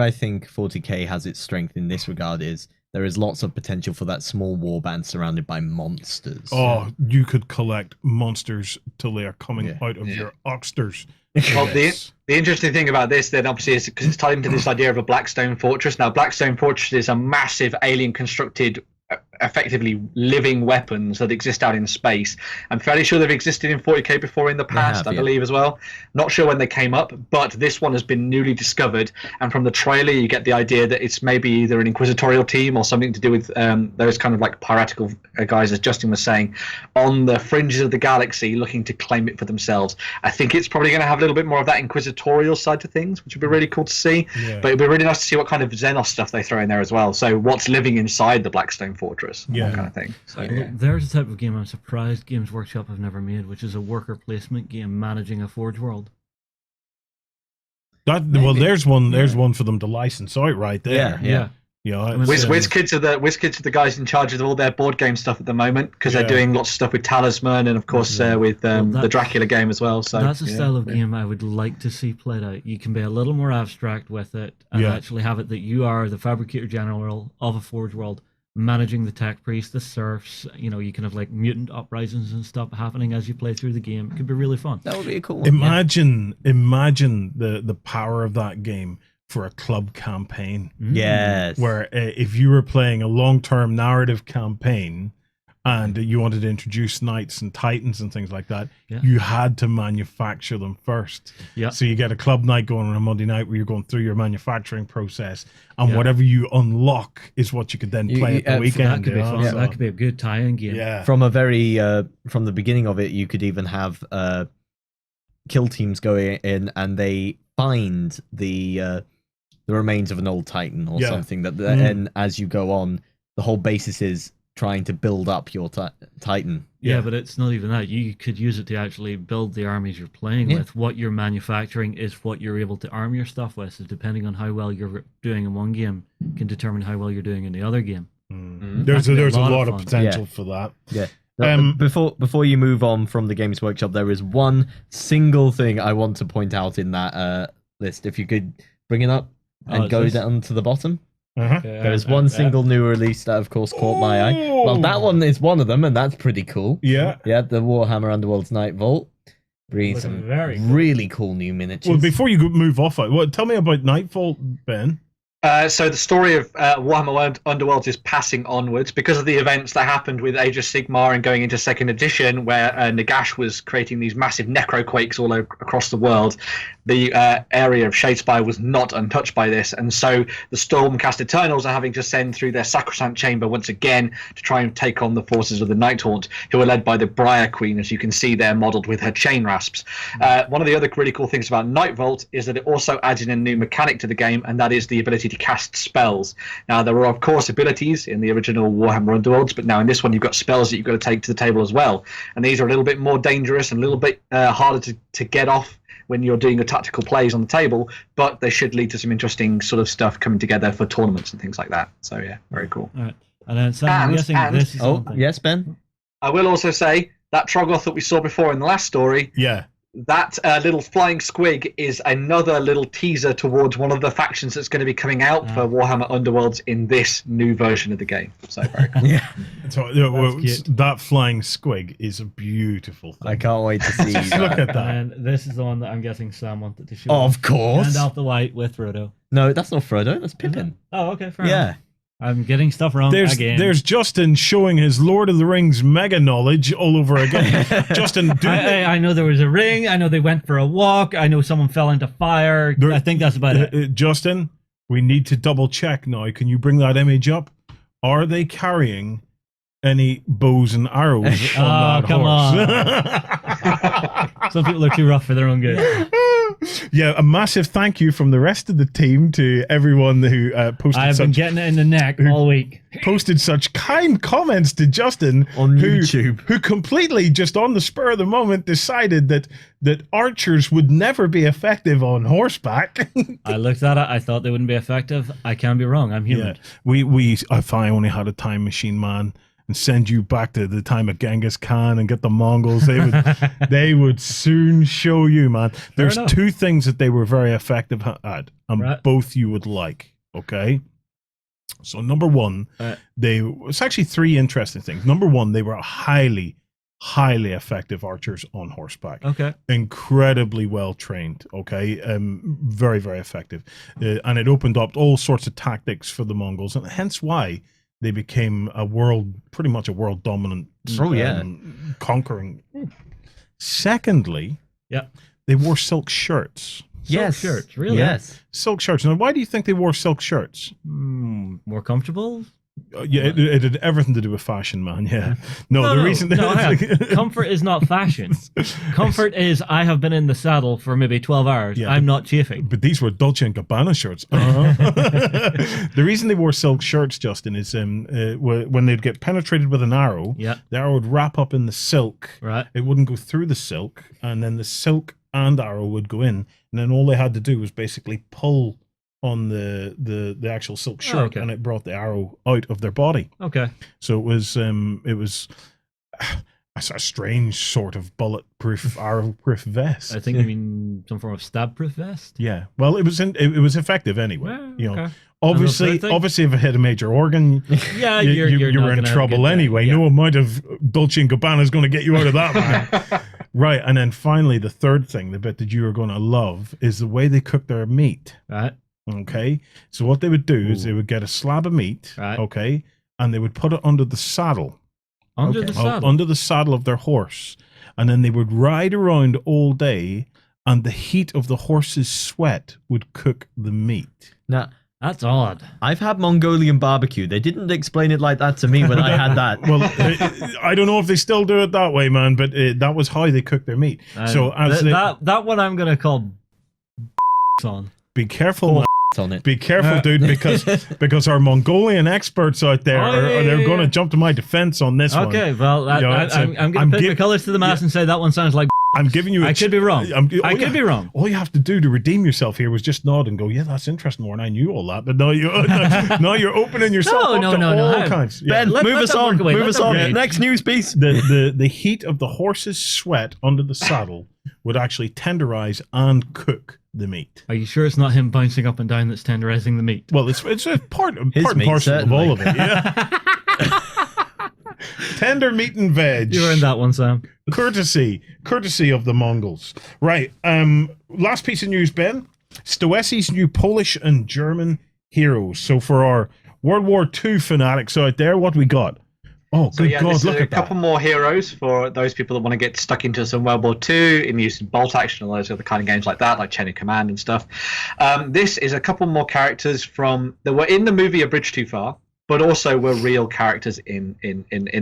Speaker 4: I think 40k has its strength in this regard is there is lots of potential for that small warband surrounded by monsters.
Speaker 3: Oh, you could collect monsters till they are coming out of your oxters.
Speaker 6: Well, the interesting thing about this then obviously is because it's tied into this idea of a Blackstone Fortress. Now, Blackstone Fortress is a massive alien constructed effectively living weapons that exist out in space. I'm fairly sure they've existed in 40k before in the past, I believe as well. Not sure when they came up, but this one has been newly discovered, and from the trailer you get the idea that it's maybe either an inquisitorial team or something to do with those kind of like piratical guys, as Justin was saying, on the fringes of the galaxy looking to claim it for themselves. I think it's probably going to have a little bit more of that inquisitorial side to things, which would be really cool to see. But it'd be really nice to see what kind of Xenos stuff they throw in there as well. So what's living inside the Blackstone Fortress, that kind of thing. So,
Speaker 5: there's a type of game I'm surprised Games Workshop have never made, which is a worker placement game managing a Forge world.
Speaker 3: There's one for them to license out right there.
Speaker 4: Yeah.
Speaker 3: You know,
Speaker 6: Whiz Kids are the guys in charge of all their board game stuff at the moment, because they're doing lots of stuff with Talisman and of course with the Dracula game as well. So
Speaker 5: that's a style of game I would like to see played out. You can be a little more abstract with it and actually have it that you are the fabricator general of a Forge world, managing the tech priest, the serfs. You know, you can have like mutant uprisings and stuff happening as you play through the game. It could be really fun.
Speaker 4: That would be a cool one.
Speaker 3: Imagine the power of that game for a club campaign.
Speaker 4: Yes.
Speaker 3: Where if you were playing a long-term narrative campaign and you wanted to introduce knights and titans and things like that, you had to manufacture them first.
Speaker 5: Yeah.
Speaker 3: So you get a club night going on a Monday night where you're going through your manufacturing process, and whatever you unlock is what you could then play at the weekend.
Speaker 5: That could be fun. So that could be a good tie-in game.
Speaker 3: Yeah.
Speaker 4: From a very from the beginning of it, you could even have kill teams going in and they find the remains of an old titan or something that and as you go on, the whole basis is trying to build up your titan.
Speaker 5: Yeah, but it's not even that. You could use it to actually build the armies you're playing with. What you're manufacturing is what you're able to arm your stuff with. So depending on how well you're doing in one game can determine how well you're doing in the other game.
Speaker 3: There's a lot of potential for that.
Speaker 4: Yeah. Before you move on from the Games Workshop, there is one single thing I want to point out in that list. If you could bring it up and go down to the bottom. There's one single new release that, of course, caught my eye. Well, that one is one of them, and that's pretty cool.
Speaker 3: Yeah.
Speaker 4: Yeah, the Warhammer Underworld's Night Vault. Bringing some really cool new miniatures.
Speaker 3: Well, before you move off, tell me about Nightfall, Ben.
Speaker 6: So the story of Warhammer Underworlds is passing onwards because of the events that happened with Age of Sigmar and going into second edition, where Nagash was creating these massive necroquakes all across the world. The area of Shadespire was not untouched by this, and so the Stormcast Eternals are having to send through their Sacrosanct Chamber once again to try and take on the forces of the Nighthaunt, who are led by the Briar Queen, as you can see there modelled with her chain rasps. One of the other really cool things about Night Vault is that it also adds in a new mechanic to the game, and that is the ability to cast spells. Now, there were, of course, abilities in the original Warhammer Underworlds, but now in this one you've got spells that you've got to take to the table as well. And these are a little bit more dangerous and a little bit harder to get off when you're doing your tactical plays on the table, but they should lead to some interesting sort of stuff coming together for tournaments and things like that. So, yeah, very cool.
Speaker 5: All right. And then Sam, I'm guessing this is something.
Speaker 4: Yes, Ben?
Speaker 6: I will also say that Troggoth that we saw before in the last story, that little flying squig is another little teaser towards one of the factions that's going to be coming out for Warhammer Underworlds in this new version of the game. So very cool.
Speaker 3: So, that flying squig is a beautiful thing.
Speaker 4: I can't wait to see that.
Speaker 3: Look at that.
Speaker 5: And this is the one that I'm guessing Sam wanted to show.
Speaker 4: Of course.
Speaker 5: Hand off the white with Frodo.
Speaker 4: No, that's not Frodo. That's Pippin.
Speaker 5: Oh, okay, fair enough. I'm getting stuff wrong again.
Speaker 3: There's Justin showing his Lord of the Rings mega knowledge all over again. Justin,
Speaker 5: I know there was a ring. I know they went for a walk. I know someone fell into fire. I think that's about it.
Speaker 3: Justin, we need to double check now. Can you bring that image up? Are they carrying any bows and arrows on that horse?
Speaker 5: On. Some people are too rough for their own good.
Speaker 3: Yeah, a massive thank you from the rest of the team to everyone who posted.
Speaker 5: I've been getting it in the neck all week.
Speaker 3: Posted such kind comments to Justin
Speaker 4: on YouTube,
Speaker 3: who completely just on the spur of the moment decided that archers would never be effective on horseback.
Speaker 5: I looked at it. I thought they wouldn't be effective. I can be wrong. I'm human.
Speaker 3: Yeah. If I only had a time machine, man, and send you back to the time of Genghis Khan and get the Mongols, they would soon show you, man. There's two things that they were very effective at, and both you would like. Okay, so number one, it's actually three interesting things. Number one, they were highly effective archers on horseback.
Speaker 5: Okay,
Speaker 3: incredibly well trained. Okay, very effective, and it opened up all sorts of tactics for the Mongols, and hence why they became pretty much a world dominant. Conquering. Secondly, they wore silk shirts.
Speaker 5: Silk shirts, really?
Speaker 4: Yes.
Speaker 3: Silk shirts. Now, why do you think they wore silk shirts?
Speaker 5: More comfortable?
Speaker 3: It had everything to do with fashion, man. Yeah. The reason
Speaker 5: comfort is not fashion. Comfort is I have been in the saddle for maybe 12 hours. I'm not chafing.
Speaker 3: But these were Dolce & Gabbana shirts. The reason they wore silk shirts, Justin, is when they'd get penetrated with an arrow, the arrow would wrap up in the silk.
Speaker 5: Right.
Speaker 3: It wouldn't go through the silk, and then the silk and arrow would go in, and then all they had to do was basically pull on the actual silk shirt, and it brought the arrow out of their body.
Speaker 5: Okay.
Speaker 3: So it was a strange sort of bulletproof, arrow-proof vest.
Speaker 5: I think you mean some form of stab-proof vest.
Speaker 3: Yeah. Well, it was effective anyway.
Speaker 5: Yeah,
Speaker 3: you know,
Speaker 5: okay.
Speaker 3: obviously, if it hit a major organ,
Speaker 5: yeah,
Speaker 3: you were in trouble anyway. No amount of Dolce and Gabbana is going to get you out of that, man. Right. And then finally, the third thing, the bit that you are going to love, is the way they cook their meat.
Speaker 5: Right.
Speaker 3: Okay. So what they would do is they would get a slab of meat.
Speaker 5: Right.
Speaker 3: Okay. And they would put it under the saddle.
Speaker 5: Under the saddle?
Speaker 3: Under the saddle of their horse. And then they would ride around all day, and the heat of the horse's sweat would cook the meat.
Speaker 4: Now,
Speaker 5: that's odd.
Speaker 4: I've had Mongolian barbecue. They didn't explain it like that to me when I had that.
Speaker 3: Well, I don't know if they still do it that way, man, but that was how they cook their meat. So
Speaker 5: that one I'm going to call on.
Speaker 3: Be careful, man.
Speaker 4: On it.
Speaker 3: Be careful, dude, because our Mongolian experts out there they're going to jump to my defense on this one.
Speaker 5: Okay, well, I'm going to put the colors to the mast and say that one sounds like.
Speaker 3: I'm giving you.
Speaker 5: I could be wrong. I could be wrong.
Speaker 3: All you have to do to redeem yourself here was just nod and go, "Yeah, that's interesting, Warren. I knew all that." But now you're opening yourself up to all kinds. Yeah.
Speaker 4: Ben, move us on. Move us on.
Speaker 3: Yeah.
Speaker 4: Next news piece.
Speaker 3: The heat of the horse's sweat under the saddle would actually tenderize and cook the meat.
Speaker 5: Are you sure it's not him bouncing up and down that's tenderizing the meat?
Speaker 3: Well, it's a part and parcel of all of it. Yeah. Tender meat and veg.
Speaker 5: You earned that one, Sam.
Speaker 3: Courtesy of the Mongols. Right. Last piece of news, Ben. Stoesi's new Polish and German heroes. So for our World War II fanatics out there, what we got? Oh, good God, look at that.
Speaker 6: A couple more heroes for those people that want to get stuck into some World War II in using bolt action and those other kind of games like that, like Chain of Command and stuff. This is a couple more characters that were in the movie A Bridge Too Far, but also were real characters in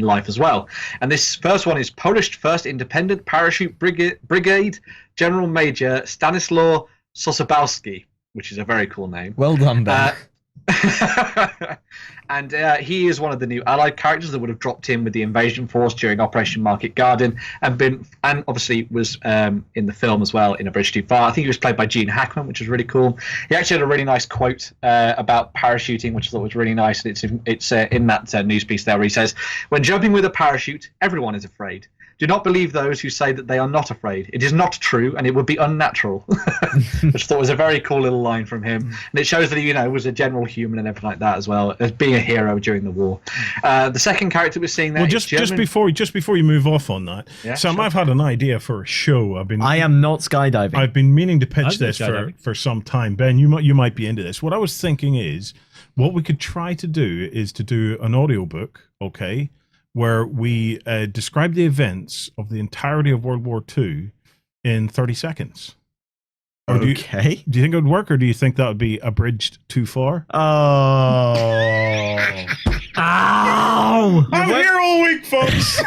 Speaker 6: life as well. And this first one is Polish 1st Independent Parachute Brigade General Major Stanislaw Sosabowski, which is a very cool name.
Speaker 4: Well done, Ben.
Speaker 6: And he is one of the new allied characters that would have dropped in with the invasion force during Operation Market Garden, and obviously was in the film as well in A Bridge Too Far. I think he was played by Gene Hackman, which was really cool. He actually had a really nice quote about parachuting, which I thought was really nice. And it's in that news piece there where he says, "When jumping with a parachute, everyone is afraid. Do not believe those who say that they are not afraid. It is not true, and it would be unnatural." Which I thought was a very cool little line from him, and it shows that he, was a general human and everything like that as well, as being a hero during the war. The second character we're seeing there.
Speaker 3: Well, just before you move off on that, Sam, sure. I've had an idea for a show. I am not skydiving. I've been meaning to pitch this for some time. Ben, you might be into this. What I was thinking is, what we could try to do is to do an audiobook, okay, where we describe the events of the entirety of World War II in 30 seconds. Or do you think it would work, or do you think that would be abridged too far? Oh.
Speaker 5: Ow!
Speaker 3: I'm here all week, folks!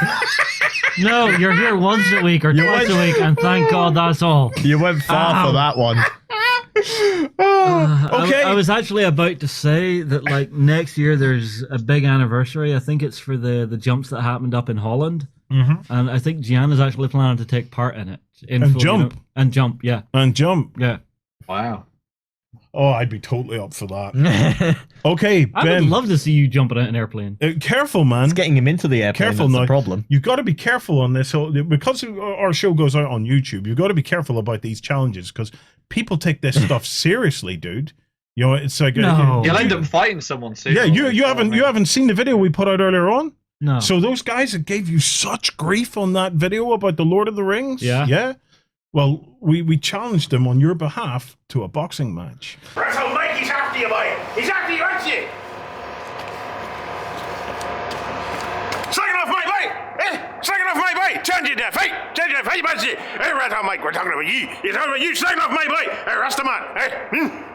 Speaker 5: No, you're here once a week or twice a week, and thank God that's all.
Speaker 4: You went far for that one.
Speaker 5: Okay. I was actually about to say that, next year there's a big anniversary. I think it's for the jumps that happened up in Holland, and I think Gianna's actually planning to take part in it.
Speaker 3: Jump,
Speaker 5: yeah.
Speaker 3: And jump,
Speaker 5: yeah.
Speaker 6: Wow.
Speaker 3: Oh, I'd be totally up for that. Okay, Ben.
Speaker 5: I would love to see you jumping out an airplane.
Speaker 3: Careful, man.
Speaker 4: It's getting him into the airplane.
Speaker 3: Careful,
Speaker 4: that's the problem.
Speaker 3: You've got to be careful on this. Because our show goes out on YouTube, you've got to be careful about these challenges, because people take this stuff seriously, dude. It's like
Speaker 6: you'll end up fighting someone soon.
Speaker 3: Yeah, you haven't seen the video we put out earlier on?
Speaker 5: No.
Speaker 3: So those guys that gave you such grief on that video about the Lord of the Rings?
Speaker 5: Yeah.
Speaker 3: Well, we challenged them on your behalf to a boxing match.
Speaker 7: Russell, Mikey's after you, boy. He's after you, aren't you? Slagging off my boy! Slagging off my boy! Change it there, fight! Change it, fight, man! Hey, Russell, Mike, we're talking about you. You're talking about you slagging off my boy! Hey, Rastaman! Hey,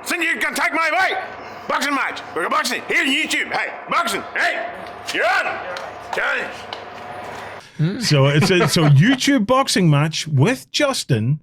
Speaker 7: since you can tag my boy! Boxing match! We're boxing here on YouTube! Hey, boxing! Hey! You're on! Johnny!
Speaker 3: So it's a YouTube boxing match with Justin.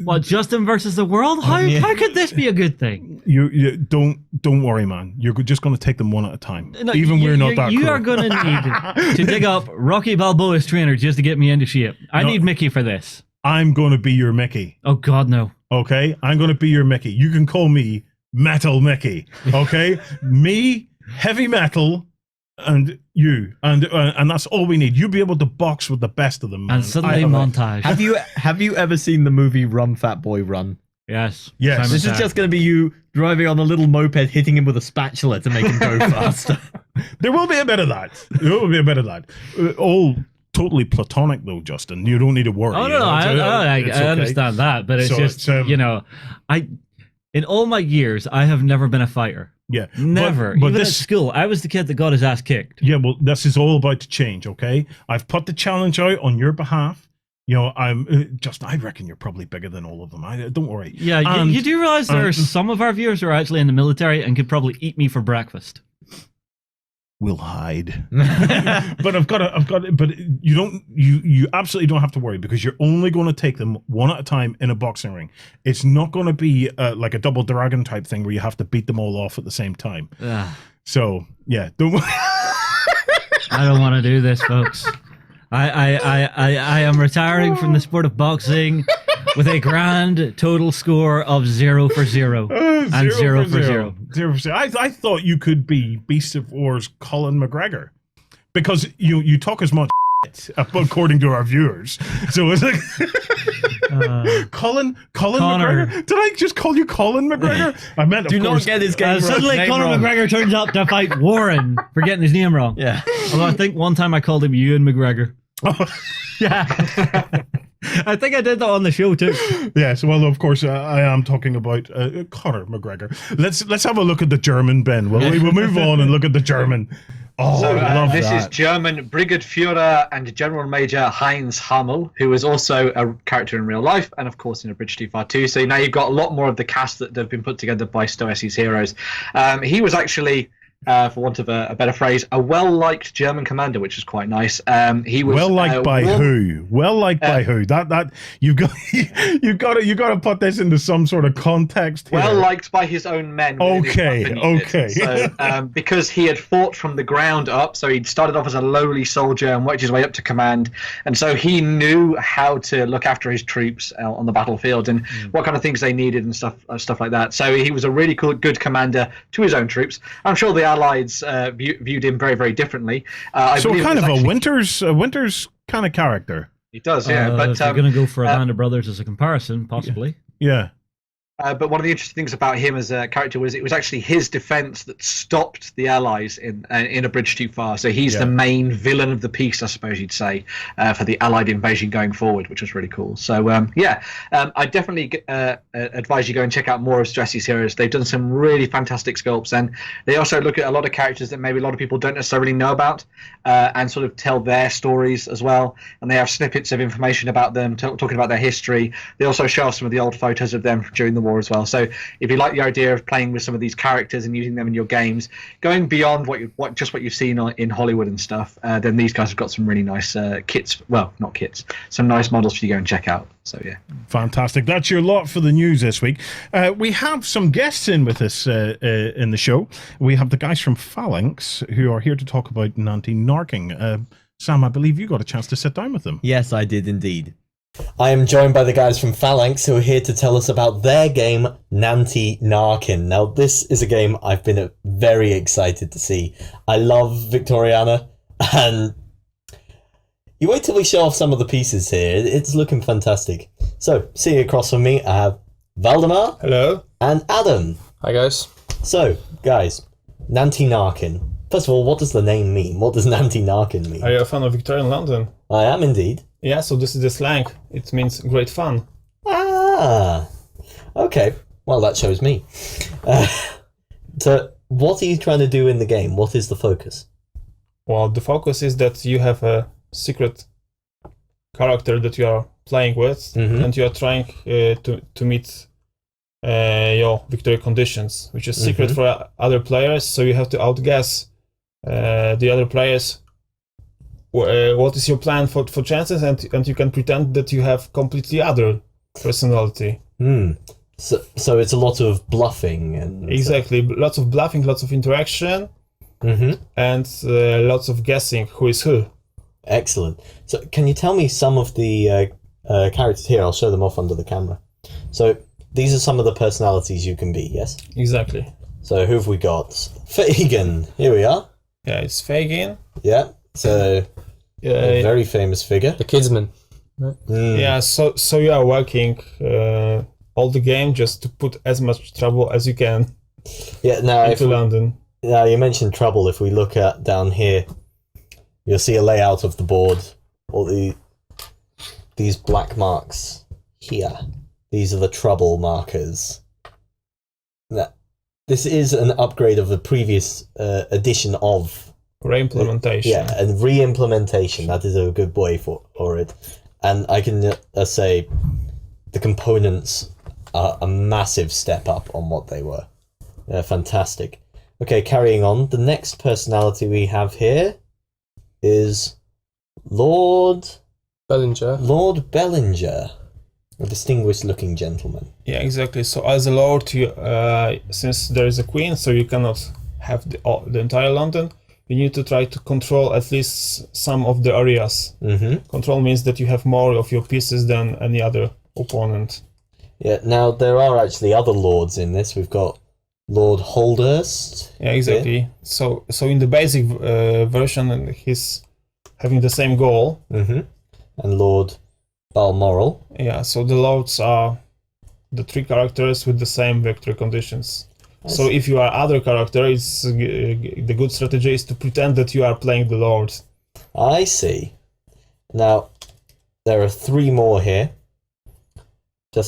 Speaker 5: What, Justin versus the world? How could this be a good thing?
Speaker 3: You don't worry, man. You're just going to take them one at a time.
Speaker 5: No,
Speaker 3: we're not that.
Speaker 5: You are going to need to dig up Rocky Balboa's trainer just to get me into shape. I need Mickey for this.
Speaker 3: I'm going to be your Mickey.
Speaker 5: Oh God, no.
Speaker 3: Okay, I'm going to be your Mickey. You can call me Metal Mickey. Okay, me heavy metal. and you, and that's all we need. You'll be able to box with the best of them. Man.
Speaker 5: And suddenly montage.
Speaker 4: Have you ever seen the movie Run Fat Boy Run?
Speaker 5: Yes.
Speaker 3: Yes.
Speaker 4: This is just going to be you driving on a little moped, hitting him with a spatula to make him go faster.
Speaker 3: There will be a bit of that. All totally platonic, though, Justin. You don't need to worry.
Speaker 5: Oh no, I understand that, but it's in all my years, I have never been a fighter.
Speaker 3: Yeah,
Speaker 5: never.
Speaker 3: But
Speaker 5: even
Speaker 3: this,
Speaker 5: at school, I was the kid that got his ass kicked.
Speaker 3: Yeah, well, this is all about to change. Okay, I've put the challenge out on your behalf. I'm Justin. I reckon you're probably bigger than all of them. Don't worry.
Speaker 5: Yeah, you do realize there are some of our viewers who are actually in the military and could probably eat me for breakfast.
Speaker 3: We'll hide. But but you absolutely don't have to worry, because you're only going to take them one at a time in a boxing ring. It's not going to be like a double dragon type thing where you have to beat them all off at the same time. So yeah, don't worry.
Speaker 5: I don't want to do this, folks. I am retiring from the sport of boxing with a grand total score of 0 for 0 and 0 for 0.
Speaker 3: 0 for 0. I thought you could be Beast of War's Colin McGregor, because you talk as much shit, according to our viewers. So it's like Colin McGregor. Did I just call you Colin McGregor? I meant
Speaker 4: do not get his game wrong.
Speaker 5: Suddenly Conor McGregor turns up to fight Warren for getting his name wrong.
Speaker 4: Yeah.
Speaker 5: Although I think one time I called him Ewan McGregor. Yeah. I think I did that on the show too.
Speaker 3: Yes, well, of course, I am talking about Conor McGregor. Let's have a look at the German, Ben. We'll move on and look at the German. Oh,
Speaker 6: so,
Speaker 3: I love
Speaker 6: this
Speaker 3: that.
Speaker 6: is German Brigadeführer and General Major Heinz Hammel, who is also a character in real life and, of course, in A Bridge Too Far too. So now you've got a lot more of the cast that have been put together by Stoessi's heroes. He was actually, for want of a better phrase, a well-liked German commander, which is quite nice. He was
Speaker 3: well-liked by who? Well-liked by who? That you got to put this into some sort of context here.
Speaker 6: Well-liked by his own men.
Speaker 3: Okay.
Speaker 6: So, because he had fought from the ground up, so he'd started off as a lowly soldier and worked his way up to command, and so he knew how to look after his troops on the battlefield and what kind of things they needed and stuff like that. So he was a really good commander to his own troops. I'm sure the Allies viewed him very, very differently.
Speaker 3: So kind of a Winters kind of character.
Speaker 6: He does, yeah. But
Speaker 5: if you're going to go for a Band of Brothers as a comparison, possibly.
Speaker 3: Yeah.
Speaker 6: But one of the interesting things about him as a character was it was actually his defense that stopped the Allies in A Bridge Too Far. So he's the main villain of the piece, I suppose you'd say, for the Allied invasion going forward, which was really cool. So I definitely advise you go and check out more of Stoessi's heroes. They've done some really fantastic sculpts, and they also look at a lot of characters that maybe a lot of people don't necessarily know about, and sort of tell their stories as well. And they have snippets of information about them, talking about their history. They also show off some of the old photos of them during the war as well. So if you like the idea of playing with some of these characters and using them in your games, going beyond what you've seen in Hollywood and stuff, then these guys have got some really nice kits. Well, not kits, some nice models for you to go and check out. So yeah,
Speaker 3: fantastic. That's your lot for the news this week. We have some guests in with us in the show. We have the guys from Phalanx who are here to talk about Nanty Narking. Sam, I believe you got a chance to sit down with them.
Speaker 4: Yes, I did indeed.
Speaker 8: I am joined by the guys from Phalanx who are here to tell us about their game, Nanty Narking. Now, this is a game I've been very excited to see. I love Victoriana, and you wait till we show off some of the pieces here. It's looking fantastic. So, sitting across from me, I have Valdemar.
Speaker 9: Hello.
Speaker 8: And Adam.
Speaker 9: Hi, guys.
Speaker 8: So, guys, Nanty Narking. First of all, what does the name mean? What does Nanty Narking mean?
Speaker 9: Are you a fan of Victorian London?
Speaker 8: I am indeed.
Speaker 9: Yeah, so this is the slang. It means great fun.
Speaker 8: Ah, okay. Well, that shows me. So, what are you trying to do in the game? What is the focus?
Speaker 9: Well, the focus is that you have a secret character that you are playing with, and you are trying to meet your victory conditions, which is secret for other players. So you have to outguess the other players. What is your plan for chances, and you can pretend that you have completely other personality.
Speaker 8: So it's a lot of bluffing and
Speaker 9: exactly lots of bluffing, lots of interaction, and lots of guessing who is who.
Speaker 8: Excellent. So can you tell me some of the characters here? I'll show them off under the camera. So these are some of the personalities you can be. Yes.
Speaker 9: Exactly.
Speaker 8: So who have we got? Fagan. Here we are.
Speaker 9: Yeah, it's Fagin.
Speaker 8: Yeah, so a very famous figure.
Speaker 10: The Kidsman.
Speaker 9: Yeah, so you are working all the game just to put as much trouble as you can into London.
Speaker 8: Now, you mentioned trouble. If we look at down here, you'll see a layout of the board. All these black marks here. These are the trouble markers. Now, this is an upgrade of the previous edition of...
Speaker 9: Re-implementation.
Speaker 8: Yeah, and re-implementation. That is a good way for it. And I can say the components are a massive step up on what they were. Fantastic. Okay, carrying on. The next personality we have here is Lord
Speaker 10: Bellinger.
Speaker 8: Lord Bellinger, a distinguished-looking gentleman.
Speaker 9: Yeah, exactly. So as a lord, you, since there is a queen, so you cannot have the entire London. You need to try to control at least some of the areas.
Speaker 8: Mm-hmm.
Speaker 9: Control means that you have more of your pieces than any other opponent.
Speaker 8: Yeah. Now there are actually other lords in this. We've got Lord Holdhurst.
Speaker 9: Yeah, exactly.
Speaker 8: Yeah.
Speaker 9: So in the basic version, he's having the same goal.
Speaker 8: Mm-hmm. And Lord Balmoral.
Speaker 9: Yeah. So the lords are the three characters with the same victory conditions. So if you are other character, it's the good strategy is to pretend that you are playing the lord.
Speaker 8: I see. Now there are three more here.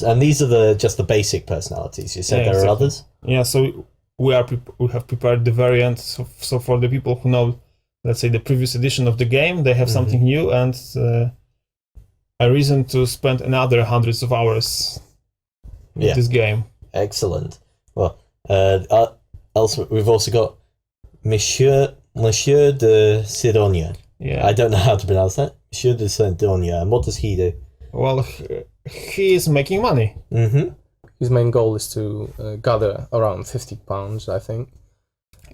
Speaker 8: And these are just the basic personalities. You said there are others.
Speaker 9: Yeah. So we have prepared the variant. So for the people who know, let's say, the previous edition of the game, they have something new and a reason to spend another hundreds of hours in this game.
Speaker 8: Excellent. Well. Also, we've also got Monsieur de Sidonia.
Speaker 9: Yeah.
Speaker 8: I don't know how to pronounce that. Monsieur de Sidonia. And what does he do?
Speaker 9: Well, he is making money.
Speaker 8: Mm-hmm.
Speaker 10: His main goal is to gather around £50, I think.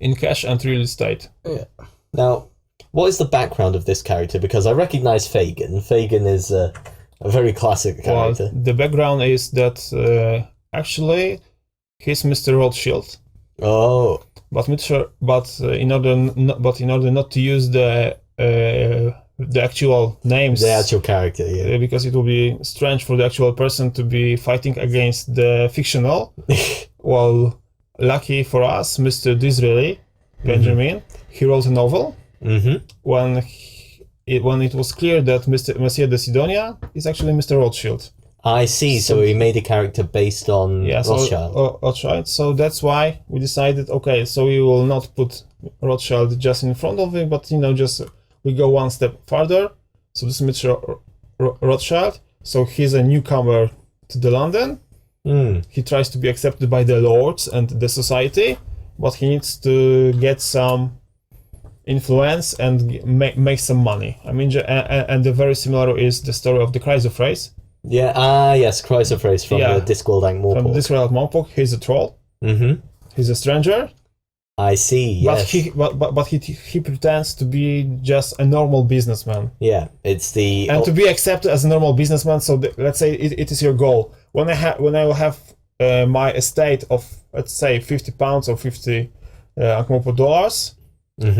Speaker 9: In cash and real estate.
Speaker 10: Yeah.
Speaker 8: Now, what is the background of this character? Because I recognize Fagin. Fagin is a very classic character.
Speaker 9: Well, the background is that actually... He's Mr. Rothschild.
Speaker 8: Oh,
Speaker 9: but in order not to use the actual names,
Speaker 8: the actual character, yeah,
Speaker 9: because it will be strange for the actual person to be fighting against the fictional. Well, lucky for us, Mr. Disraeli, Benjamin, he wrote a novel.
Speaker 8: Mm-hmm.
Speaker 9: When it was clear that Monsieur de Sidonia is actually Mr. Rothschild.
Speaker 8: I see. So he made a character based on Rothschild.
Speaker 9: Rothschild. So that's why we decided, okay, so we will not put Rothschild just in front of him, but just we go one step further. So this is Mr. Rothschild. So he's a newcomer to the London. He tries to be accepted by the lords and the society, but he needs to get some influence and make some money. I mean, and the very similar is the story of the Chrysoprase.
Speaker 8: Yeah, yes, Chrysoprase from the Discworld Ankh-Morpork.
Speaker 9: From the Discworld Ankh-Morpork, he's a troll.
Speaker 8: Mm-hmm.
Speaker 9: He's a stranger.
Speaker 8: I see, yes.
Speaker 9: But he pretends to be just a normal businessman.
Speaker 8: Yeah, it's the...
Speaker 9: And to be accepted as a normal businessman, so let's say it is your goal. When I will have my estate of, let's say, £50 or 50 Ankh-Morpork dollars,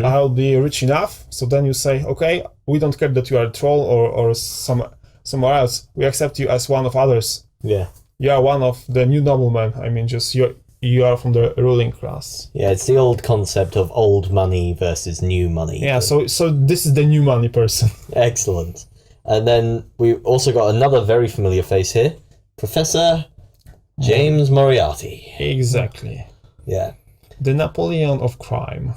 Speaker 9: I'll be rich enough. So then you say, okay, we don't care that you are a troll or somewhere else. We accept you as one of others.
Speaker 8: Yeah.
Speaker 9: You are one of the new noblemen. I mean, just you are from the ruling class.
Speaker 8: Yeah, it's the old concept of old money versus new money.
Speaker 9: Yeah, so this is the new money person.
Speaker 8: Excellent. And then we also got another very familiar face here. Professor James Moriarty.
Speaker 9: Exactly.
Speaker 8: Yeah.
Speaker 9: The Napoleon of crime.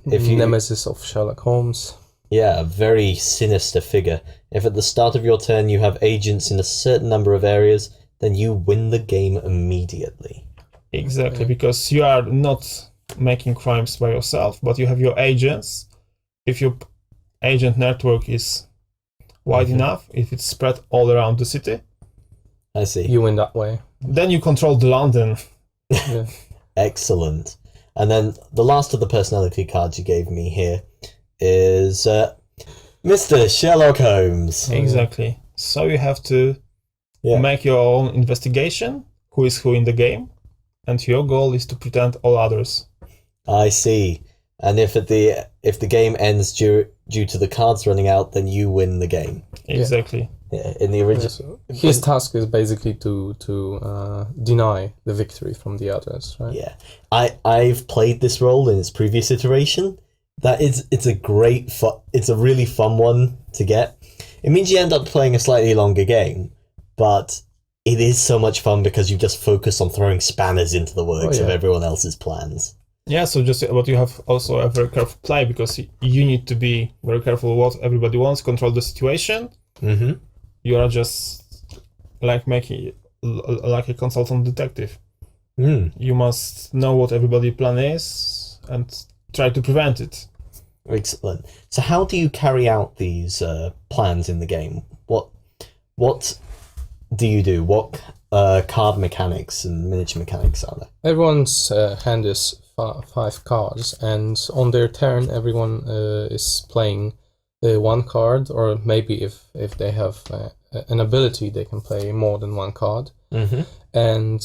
Speaker 10: Nemesis of Sherlock Holmes.
Speaker 8: Yeah, a very sinister figure. If at the start of your turn you have agents in a certain number of areas, then you win the game immediately.
Speaker 9: Exactly, because you are not making crimes by yourself, but you have your agents. If your agent network is wide enough, if it's spread all around the city,
Speaker 8: I see.
Speaker 10: You win that way.
Speaker 9: Then you control the London.
Speaker 10: Yeah.
Speaker 8: Excellent. And then the last of the personality cards you gave me here is Mr. Sherlock Holmes.
Speaker 9: Exactly. So you have to make your own investigation, who is who in the game, and your goal is to pretend all others.
Speaker 8: I see. And if the game ends due to the cards running out, then you win the game.
Speaker 9: Exactly.
Speaker 8: Yeah, in the original,
Speaker 10: So his task is basically to deny the victory from the others, right?
Speaker 8: Yeah, I've played this role in its previous iteration. It's a really fun one to get. It means you end up playing a slightly longer game, but it is so much fun because you just focus on throwing spanners into the works of everyone else's plans.
Speaker 9: Yeah, so but you have also a very careful play because you need to be very careful what everybody wants, control the situation.
Speaker 8: Mm-hmm.
Speaker 9: You are just like making like a consultant detective. You must know what everybody's plan is and try to prevent it.
Speaker 8: Excellent. So how do you carry out these plans in the game? What do you do? What card mechanics and miniature mechanics are there?
Speaker 10: Everyone's hand is 5 cards, and on their turn, everyone is playing one card, or maybe if they have an ability, they can play more than one card.
Speaker 8: Mm-hmm.
Speaker 10: And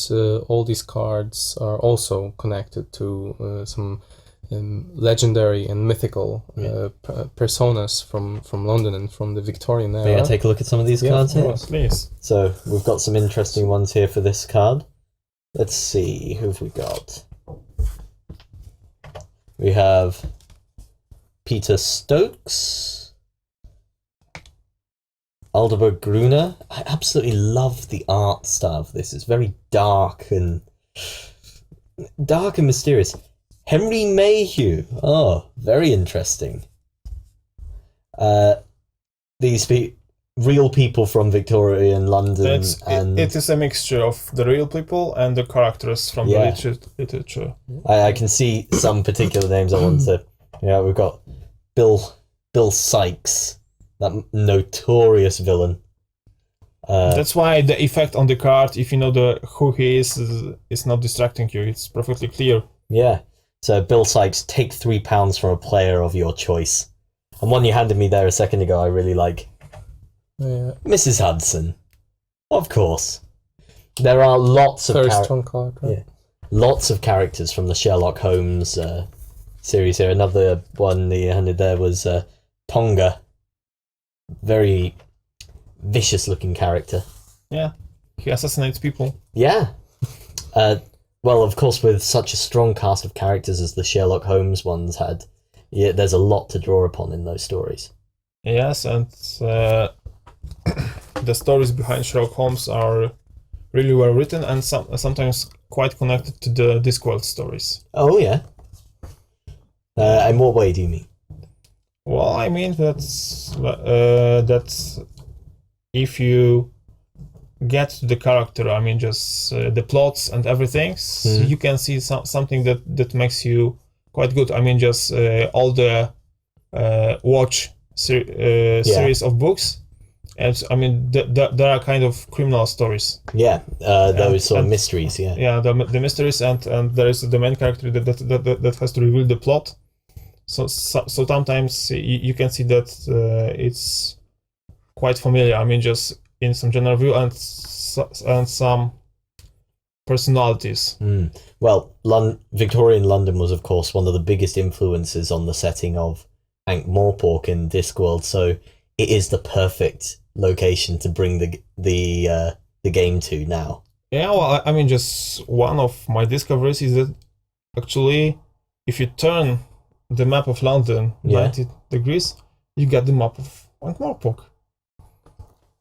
Speaker 10: all these cards are also connected to some legendary and mythical personas from London and from the Victorian era.
Speaker 8: May I take a look at some of these cards here?
Speaker 9: Please.
Speaker 8: So we've got some interesting ones here for this card. Let's see, who have we got? We have Peter Stokes, Alderberg Gruner. I absolutely love the art style of this. It's very dark and mysterious. Henry Mayhew. Oh, very interesting. These real people from Victorian London.
Speaker 9: It is a mixture of the real people and the characters from the literature.
Speaker 8: I can see some particular names I want to. Yeah, we've got Bill Sykes, that notorious villain.
Speaker 9: That's why the effect on the card, if you know who he is not distracting you. It's perfectly clear.
Speaker 8: Yeah. So Bill Sykes, take £3 from a player of your choice. And one you handed me there a second ago, I really like.
Speaker 10: Yeah.
Speaker 8: Mrs. Hudson, of course. There are lots of
Speaker 10: First one card, right?
Speaker 8: Yeah, lots of characters from the Sherlock Holmes series here. Another one that you handed there was Tonga. Very vicious-looking character.
Speaker 9: Yeah, he assassinates people.
Speaker 8: Yeah. Well, of course, with such a strong cast of characters as the Sherlock Holmes ones had, there's a lot to draw upon in those stories.
Speaker 9: Yes, and the stories behind Sherlock Holmes are really well written and sometimes quite connected to the Discworld stories.
Speaker 8: Oh, yeah. In what way do you mean?
Speaker 9: Well, I mean that if you get to the character, I mean just the plots and everything, so you can see something that makes you quite good. I mean just all the series of books. And I mean, there are kind of criminal stories.
Speaker 8: Yeah, those sort of mysteries. Yeah.
Speaker 9: Yeah, the mysteries, and there is the main character that has to reveal the plot. So sometimes you can see that it's quite familiar. I mean, just in some general view and some personalities.
Speaker 8: Well, Victorian London was, of course, one of the biggest influences on the setting of Ankh-Morpork in Discworld. So it is the perfect location to bring the game to now.
Speaker 9: Yeah, well, I mean, just one of my discoveries is that actually, if you turn the map of London 90 degrees, you get the map of Ankh-Morpork.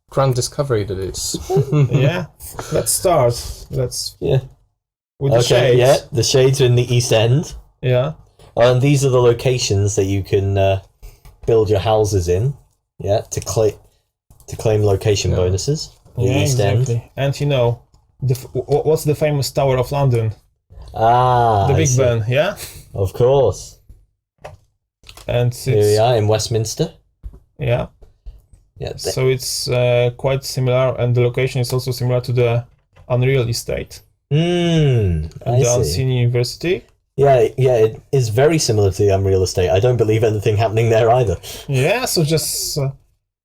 Speaker 10: Grand discovery that is.
Speaker 9: Yeah, let's start. With the shades.
Speaker 8: Yeah, the shades are in the East End.
Speaker 9: Yeah.
Speaker 8: And these are the locations that you can build your houses in. Yeah, to claim location bonuses. The East End.
Speaker 9: And you know, what's the famous Tower of London?
Speaker 8: The
Speaker 9: Big Ben, yeah?
Speaker 8: Of course.
Speaker 9: And
Speaker 8: here we are in Westminster.
Speaker 9: Yeah.
Speaker 8: Yeah.
Speaker 9: So it's quite similar, and the location is also similar to the Unreal Estate.
Speaker 8: The
Speaker 9: Unseen University.
Speaker 8: Yeah, it is very similar to the Unreal Estate. I don't believe anything happening there either.
Speaker 9: Yeah, so just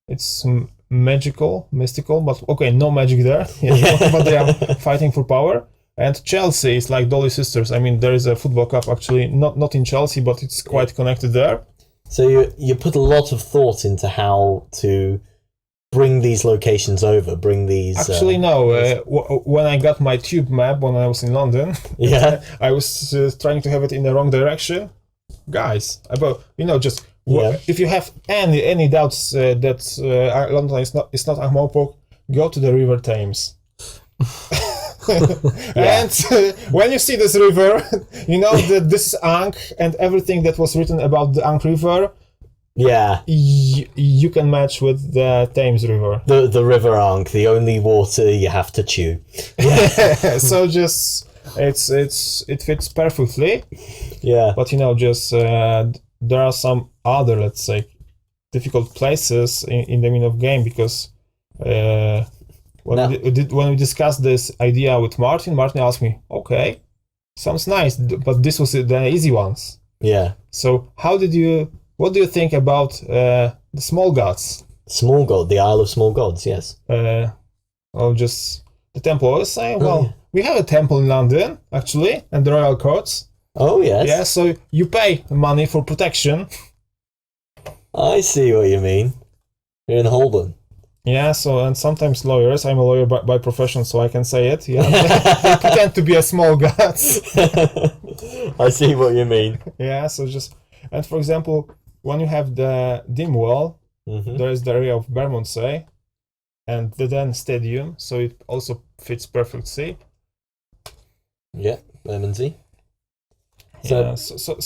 Speaker 9: it's mystical, but okay, no magic there. Yeah. But they are fighting for power. And Chelsea is like Dolly Sisters. I mean, there is a football club actually, not in Chelsea, but it's quite connected there.
Speaker 8: So you put a lot of thought into how to bring these locations over, bring these...
Speaker 9: Actually, no. When I got my tube map when I was in London,
Speaker 8: yeah,
Speaker 9: I was trying to have it in the wrong direction. Guys, just if you have any doubts that London is not Aghmawpok, go to the River Thames. And when you see this river, you know that this is Ankh, and everything that was written about the Ankh River, you can match with the Thames River.
Speaker 8: The River Ankh, the only water you have to chew.
Speaker 9: So just it fits perfectly.
Speaker 8: Yeah.
Speaker 9: But there are some other, let's say, difficult places in the middle of game, because when we discussed this idea with Martin asked me, okay, sounds nice, but this was the easy ones.
Speaker 8: Yeah.
Speaker 9: So what do you think about the small gods?
Speaker 8: Small god, the Isle of Small Gods, yes.
Speaker 9: Just the temple. I was saying, we have a temple in London, actually, and the royal courts.
Speaker 8: Oh, yes.
Speaker 9: Yeah, so you pay money for protection.
Speaker 8: I see what you mean. You're in Holborn.
Speaker 9: Yeah, and sometimes lawyers, I'm a lawyer by profession, so I can say it, they pretend to be a small gods.
Speaker 8: I see what you mean.
Speaker 9: Yeah, and for example, when you have the dim wall, there is the area of Bermondsey, and the Den Stadium, so it also fits perfectly.
Speaker 8: Yeah, Bermondsey.
Speaker 9: So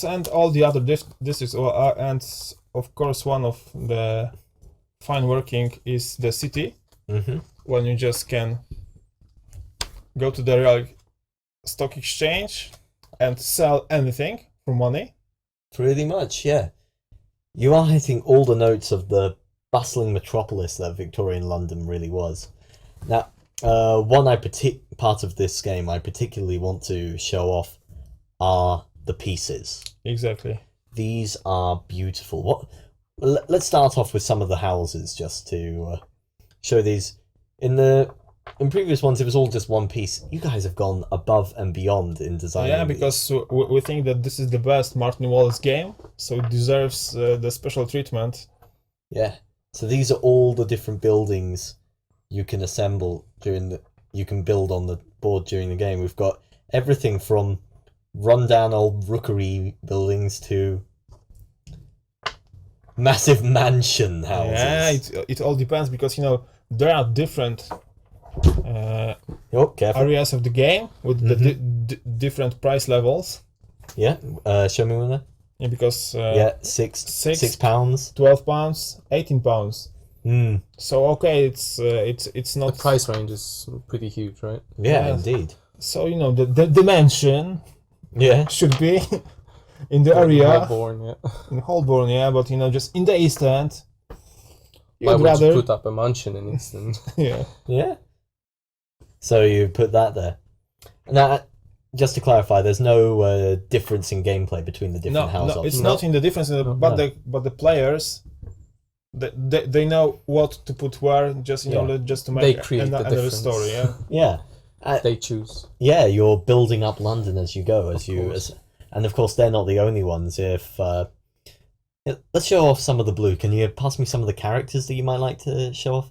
Speaker 9: and all the other districts, and of course one of the fine working is the city, when you just can go to the real stock exchange and sell anything for money.
Speaker 8: Pretty much, yeah. You are hitting all the notes of the bustling metropolis that Victorian London really was. Now, part of this game I particularly want to show off are the pieces.
Speaker 9: Exactly.
Speaker 8: These are beautiful. Let's start off with some of the houses just to show these. In previous ones, it was all just one piece. You guys have gone above and beyond in designing.
Speaker 9: Yeah, because we think that this is the best Martin Wallace game, so it deserves the special treatment.
Speaker 8: Yeah. So these are all the different buildings you can assemble you can build on the board during the game. We've got everything from rundown old rookery buildings to massive mansion houses.
Speaker 9: Yeah, it all depends, because there are different areas of the game with the different price levels.
Speaker 8: Yeah, show me one there.
Speaker 9: Yeah, because
Speaker 8: £6,
Speaker 9: £12, £18. So okay, it's not.
Speaker 10: The price range is pretty huge, right?
Speaker 8: Yeah, indeed.
Speaker 9: So the dimension.
Speaker 8: Yeah,
Speaker 9: should be in the area.
Speaker 10: In
Speaker 9: Holborn, yeah, but just in the East End.
Speaker 10: Why would you put up a mansion in East End?
Speaker 8: Yeah. So you put that there. Now, just to clarify, there's no difference in gameplay between the different houses.
Speaker 9: No, it's not in the difference, but the players, they know what to put where, just just to make another story. Yeah.
Speaker 8: Yeah.
Speaker 10: They choose.
Speaker 8: Yeah, you're building up London as you go, and of course they're not the only ones. Let's show off some of the blue. Can you pass me some of the characters that you might like to show off?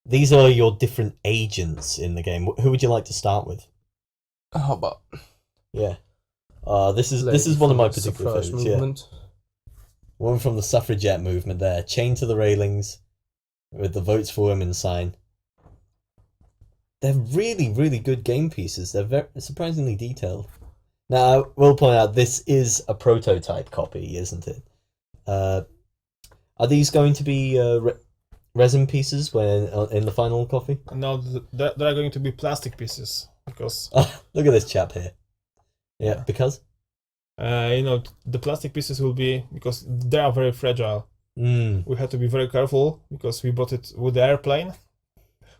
Speaker 8: These are your different agents in the game. Who would you like to start with?
Speaker 10: How about?
Speaker 8: Yeah. This is one of my particular favorites. Yeah. One from the suffragette movement there, chained to the railings with the Votes for Women sign. They're really, really good game pieces. They're very surprisingly detailed. Now, I will point out, this is a prototype copy, isn't it? Are these going to be resin pieces when in the final copy?
Speaker 9: No, they're going to be plastic pieces, because...
Speaker 8: look at this chap here. Yeah, because?
Speaker 9: The plastic pieces will be... because they are very fragile. We had to be very careful, because we bought it with the airplane.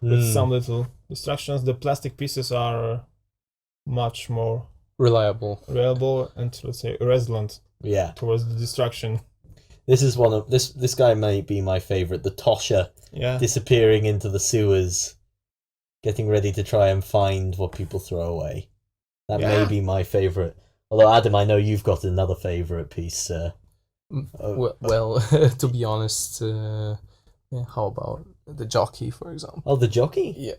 Speaker 9: With some little distractions. The plastic pieces are much more reliable and, let's say, resilient towards the destruction.
Speaker 8: This is one of this guy may be my favorite, the Tosher, disappearing into the sewers, getting ready to try and find what people throw away. That may be my favourite. Although, Adam, I know you've got another favourite piece.
Speaker 10: Well, to be honest, how about the jockey, for example?
Speaker 8: Oh, the jockey?
Speaker 10: Yeah.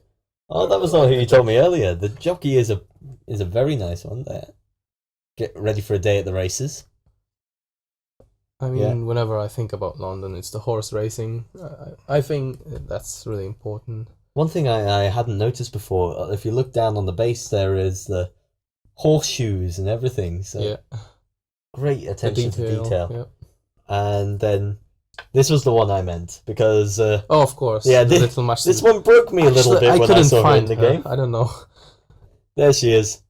Speaker 8: Oh, that was not who you told me earlier. The jockey is a very nice one there. Get ready for a day at the races.
Speaker 10: I mean, whenever I think about London, it's the horse racing. I think that's really important.
Speaker 8: One thing I hadn't noticed before, if you look down on the base, there is the horseshoes and everything. So great attention to detail.
Speaker 10: Yeah.
Speaker 8: And then this was the one I meant because
Speaker 10: of course.
Speaker 8: Yeah,
Speaker 10: the little match.
Speaker 8: This one broke me a little bit when I saw her in the game.
Speaker 10: I don't know.
Speaker 8: There she is,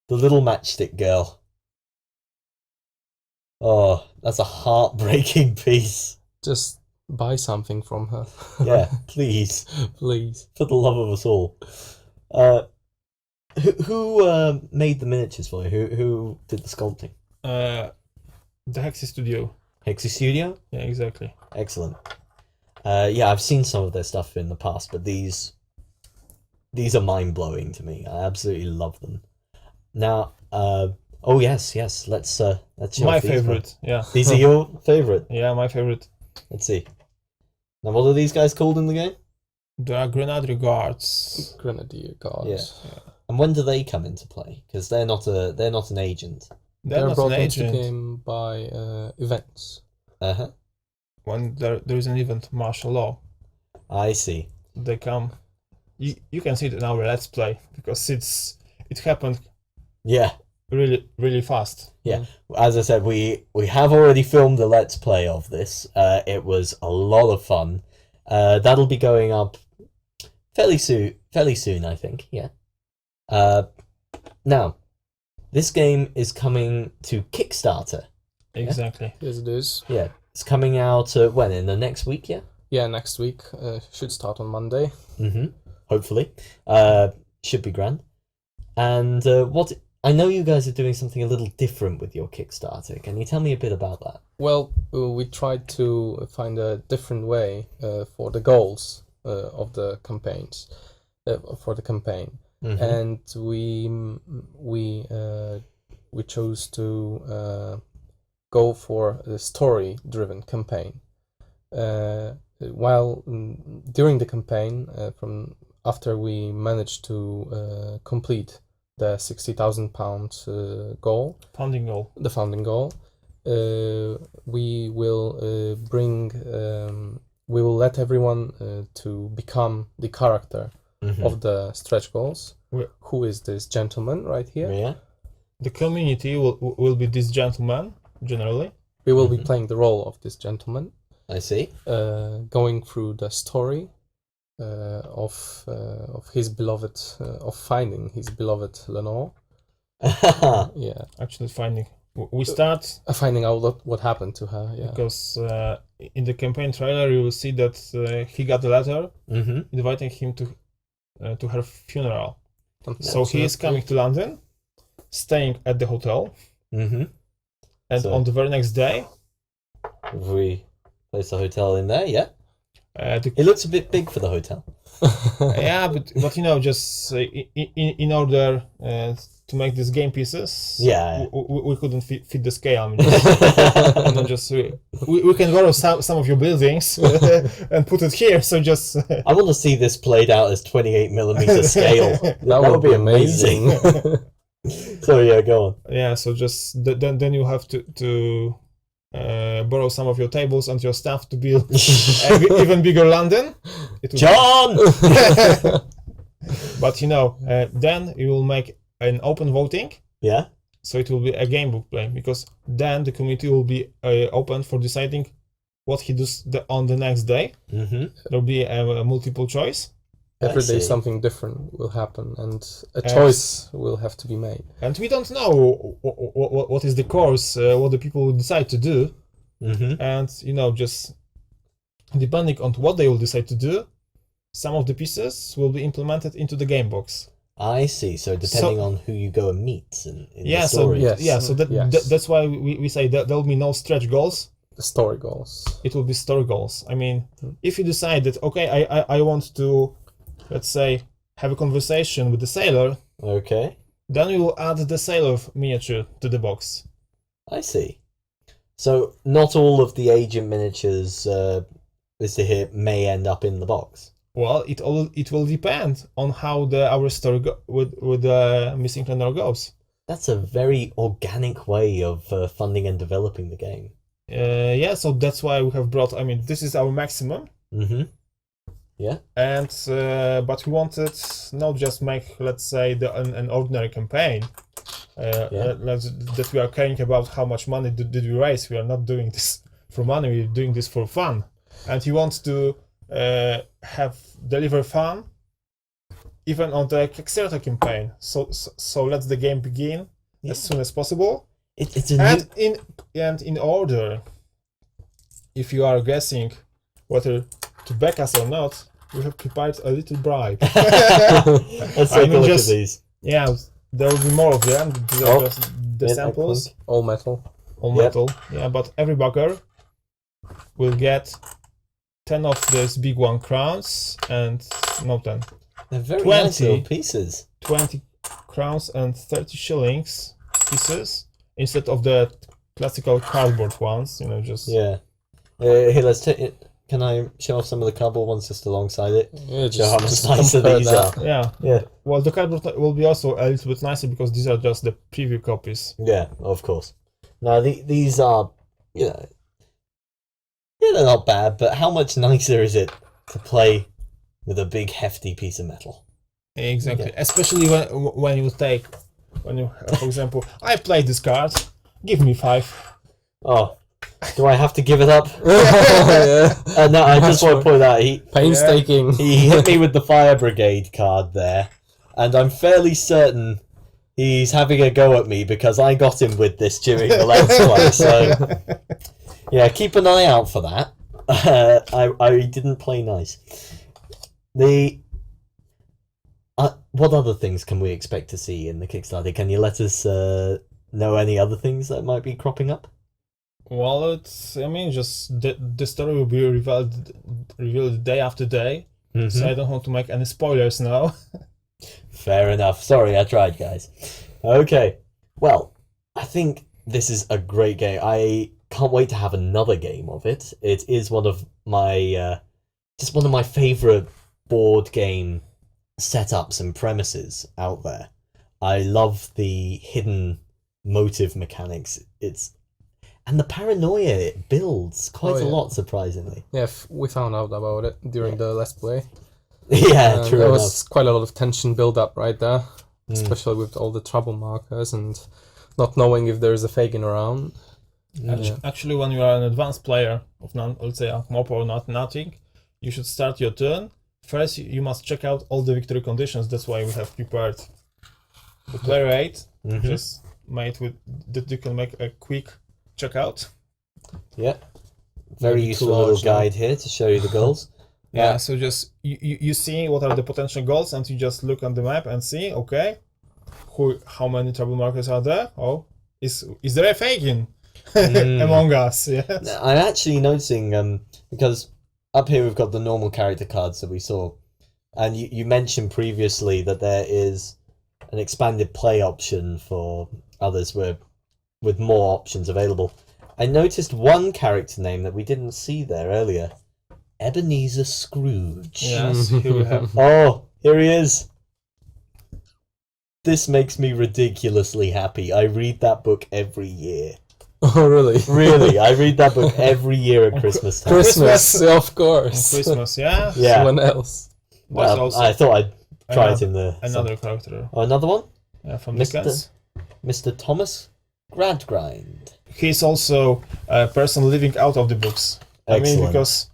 Speaker 8: the little matchstick girl. Oh, that's a heartbreaking piece.
Speaker 10: Just buy something from her.
Speaker 8: Yeah, please,
Speaker 10: please,
Speaker 8: for the love of us all. Who made the miniatures for you? Who did the sculpting?
Speaker 9: The Hexy Studio.
Speaker 8: Hexy Studio?
Speaker 9: Yeah, exactly.
Speaker 8: Excellent. Yeah, I've seen some of their stuff in the past, but these are mind-blowing to me. I absolutely love them. Now, oh yes, let's show
Speaker 9: my favorite. Yeah,
Speaker 8: these are your favorite.
Speaker 9: Yeah, my favorite.
Speaker 8: Let's see. Now, what are these guys called in the game?
Speaker 9: They are Grenadier Guards.
Speaker 10: Grenadier Guards.
Speaker 8: Yeah. And when do they come into play? Because they're not an agent.
Speaker 10: They're brought into the game by events.
Speaker 9: When there is an event, martial law.
Speaker 8: I see.
Speaker 9: They come. You can see it in our Let's Play because it happened.
Speaker 8: Yeah.
Speaker 9: Really, really fast.
Speaker 8: Yeah. As I said, we have already filmed the Let's Play of this. It was a lot of fun. That'll be going up fairly soon, I think. Yeah. Now, this game is coming to Kickstarter.
Speaker 9: Exactly.
Speaker 10: Yeah? Yes, it is.
Speaker 8: Yeah. It's coming out when? In the next week, yeah?
Speaker 10: Yeah, next week. Should start on Monday.
Speaker 8: Hopefully. Should be grand. And I know you guys are doing something a little different with your Kickstarter. Can you tell me a bit about that?
Speaker 10: Well, we tried to find a different way for the goals of the campaigns, for the campaign. And we chose to go for a story-driven campaign. While during the campaign, after we managed to complete the £60,000 goal, the founding goal, we will we will let everyone to become the character of the stretch goals. Who is this gentleman right here?
Speaker 8: Yeah.
Speaker 9: The community will be this gentleman, generally.
Speaker 10: We will be playing the role of this gentleman.
Speaker 8: I see.
Speaker 10: Going through the story of his beloved, of finding his beloved Lenore. Yeah.
Speaker 9: Actually finding. We start...
Speaker 10: finding out what happened to her, yeah.
Speaker 9: Because in the campaign trailer you will see that he got a letter inviting him to her funeral. So he is coming to London, staying at the hotel, and on the very next day...
Speaker 8: We place the hotel in there, yeah? It looks a bit big for the hotel.
Speaker 9: Yeah, but just in order to make these game pieces, we couldn't fit the scale. And then just we can borrow some of your buildings and put it here. So just
Speaker 8: I want to see this played out as 28mm scale. That would be amazing. So yeah, go on.
Speaker 9: Yeah, so just then you have to borrow some of your tables and your stuff to build even bigger London.
Speaker 8: John!
Speaker 9: But then you will make an open voting.
Speaker 8: Yeah.
Speaker 9: So it will be a game book play, because then the community will be open for deciding what he does on the next day. There will be a multiple choice.
Speaker 10: Every day something different will happen, and a choice will have to be made.
Speaker 9: And we don't know what is the course, what the people will decide to do. And, just depending on what they will decide to do, some of the pieces will be implemented into the game box.
Speaker 8: I see. So depending on who you go and meet in the story.
Speaker 9: So that's why we say that there will be no stretch goals.
Speaker 10: The story goals.
Speaker 9: It will be story goals. I mean, if you decide that, okay, I want to, let's say, have a conversation with the sailor.
Speaker 8: Okay.
Speaker 9: Then we will add the sailor miniature to the box.
Speaker 8: I see. So not all of the agent miniatures listed here may end up in the box.
Speaker 9: Well, it will depend on how our story with the Missing Clone goes.
Speaker 8: That's a very organic way of funding and developing the game.
Speaker 9: Yeah, so that's why we have brought. I mean, this is our maximum.
Speaker 8: Mm-hmm. Yeah.
Speaker 9: And but we wanted not just make, let's say, an ordinary campaign. That we are caring about how much money did we raise. We are not doing this for money. We're doing this for fun, and we want to deliver fun even on the Kickstarter campaign. So let the game begin as soon as possible.
Speaker 8: It's a
Speaker 9: in order, if you are guessing whether to back us or not, we have prepared a little bribe.
Speaker 8: Let's take a look at these.
Speaker 9: Yeah, there will be more of them. These are just the samples.
Speaker 10: All metal.
Speaker 9: All metal. Yeah, but every backer will get 10 of these big one crowns and no 10.
Speaker 8: They're very nice little pieces.
Speaker 9: 20 crowns and 30 shillings pieces instead of the classical cardboard ones. You know, just
Speaker 8: yeah. Here, let's take it. Can I show off some of the cardboard ones just alongside it?
Speaker 10: Yeah,
Speaker 8: show how much nicer these are.
Speaker 9: Yeah.
Speaker 8: Yeah.
Speaker 9: Well, the cardboard will be also a little bit nicer because these are just the preview copies.
Speaker 8: Yeah, of course. Now these are, they're not bad, but how much nicer is it to play with a big hefty piece of metal?
Speaker 9: Exactly. Yeah. Especially when you, for example, I played this card. Give me 5.
Speaker 8: Oh. Do I have to give it up? No, I just want to point out
Speaker 10: painstaking.
Speaker 8: He hit me with the Fire Brigade card there, and I'm fairly certain he's having a go at me because I got him with this during the Let's Play. So, yeah, keep an eye out for that. I didn't play nice. What other things can we expect to see in the Kickstarter? Can you let us know any other things that might be cropping up?
Speaker 9: Well, just the story will be revealed day after day, so I don't want to make any spoilers now.
Speaker 8: Fair enough. Sorry, I tried, guys. Okay, well, I think this is a great game. I can't wait to have another game of it. It is one of my favorite board game setups and premises out there. I love the hidden motive mechanics. And the paranoia it builds quite a lot, surprisingly.
Speaker 10: Yeah, we found out about it during the Let's Play.
Speaker 8: Yeah, true
Speaker 10: There
Speaker 8: enough.
Speaker 10: was quite a lot of tension build up right there, especially with all the trouble markers and not knowing if there's a Fagin around.
Speaker 9: Actually, when you are an advanced player of, let's say, Mop or nothing, you should start your turn. First, you must check out all the victory conditions. That's why we have prepared the player aid, just made with that you can make a quick checkout.
Speaker 8: Yeah, very useful little guide here to show you the goals.
Speaker 9: Yeah, so just you see what are the potential goals, and you just look on the map and see, okay, how many trouble markers are there? Oh, is there a Fagin among us? Yes.
Speaker 8: I'm actually noticing because up here we've got the normal character cards that we saw, and you mentioned previously that there is an expanded play option for others with more options available. I noticed one character name that we didn't see there earlier. Ebenezer Scrooge.
Speaker 9: Yes, here we have.
Speaker 8: Oh, here he is. This makes me ridiculously happy. I read that book every year.
Speaker 10: Oh, really?
Speaker 8: Really, I read that book every year at Christmas time.
Speaker 10: Christmas, of course.
Speaker 9: On Christmas, yeah.
Speaker 8: Yeah.
Speaker 10: Someone else.
Speaker 8: Well,
Speaker 9: also
Speaker 8: I thought I'd try it in the...
Speaker 9: Another character.
Speaker 8: Oh, another one?
Speaker 9: Yeah, from Dickens.
Speaker 8: Mr. Thomas Gradgrind.
Speaker 9: He's also a person living out of the books.
Speaker 8: Excellent.
Speaker 9: I mean, because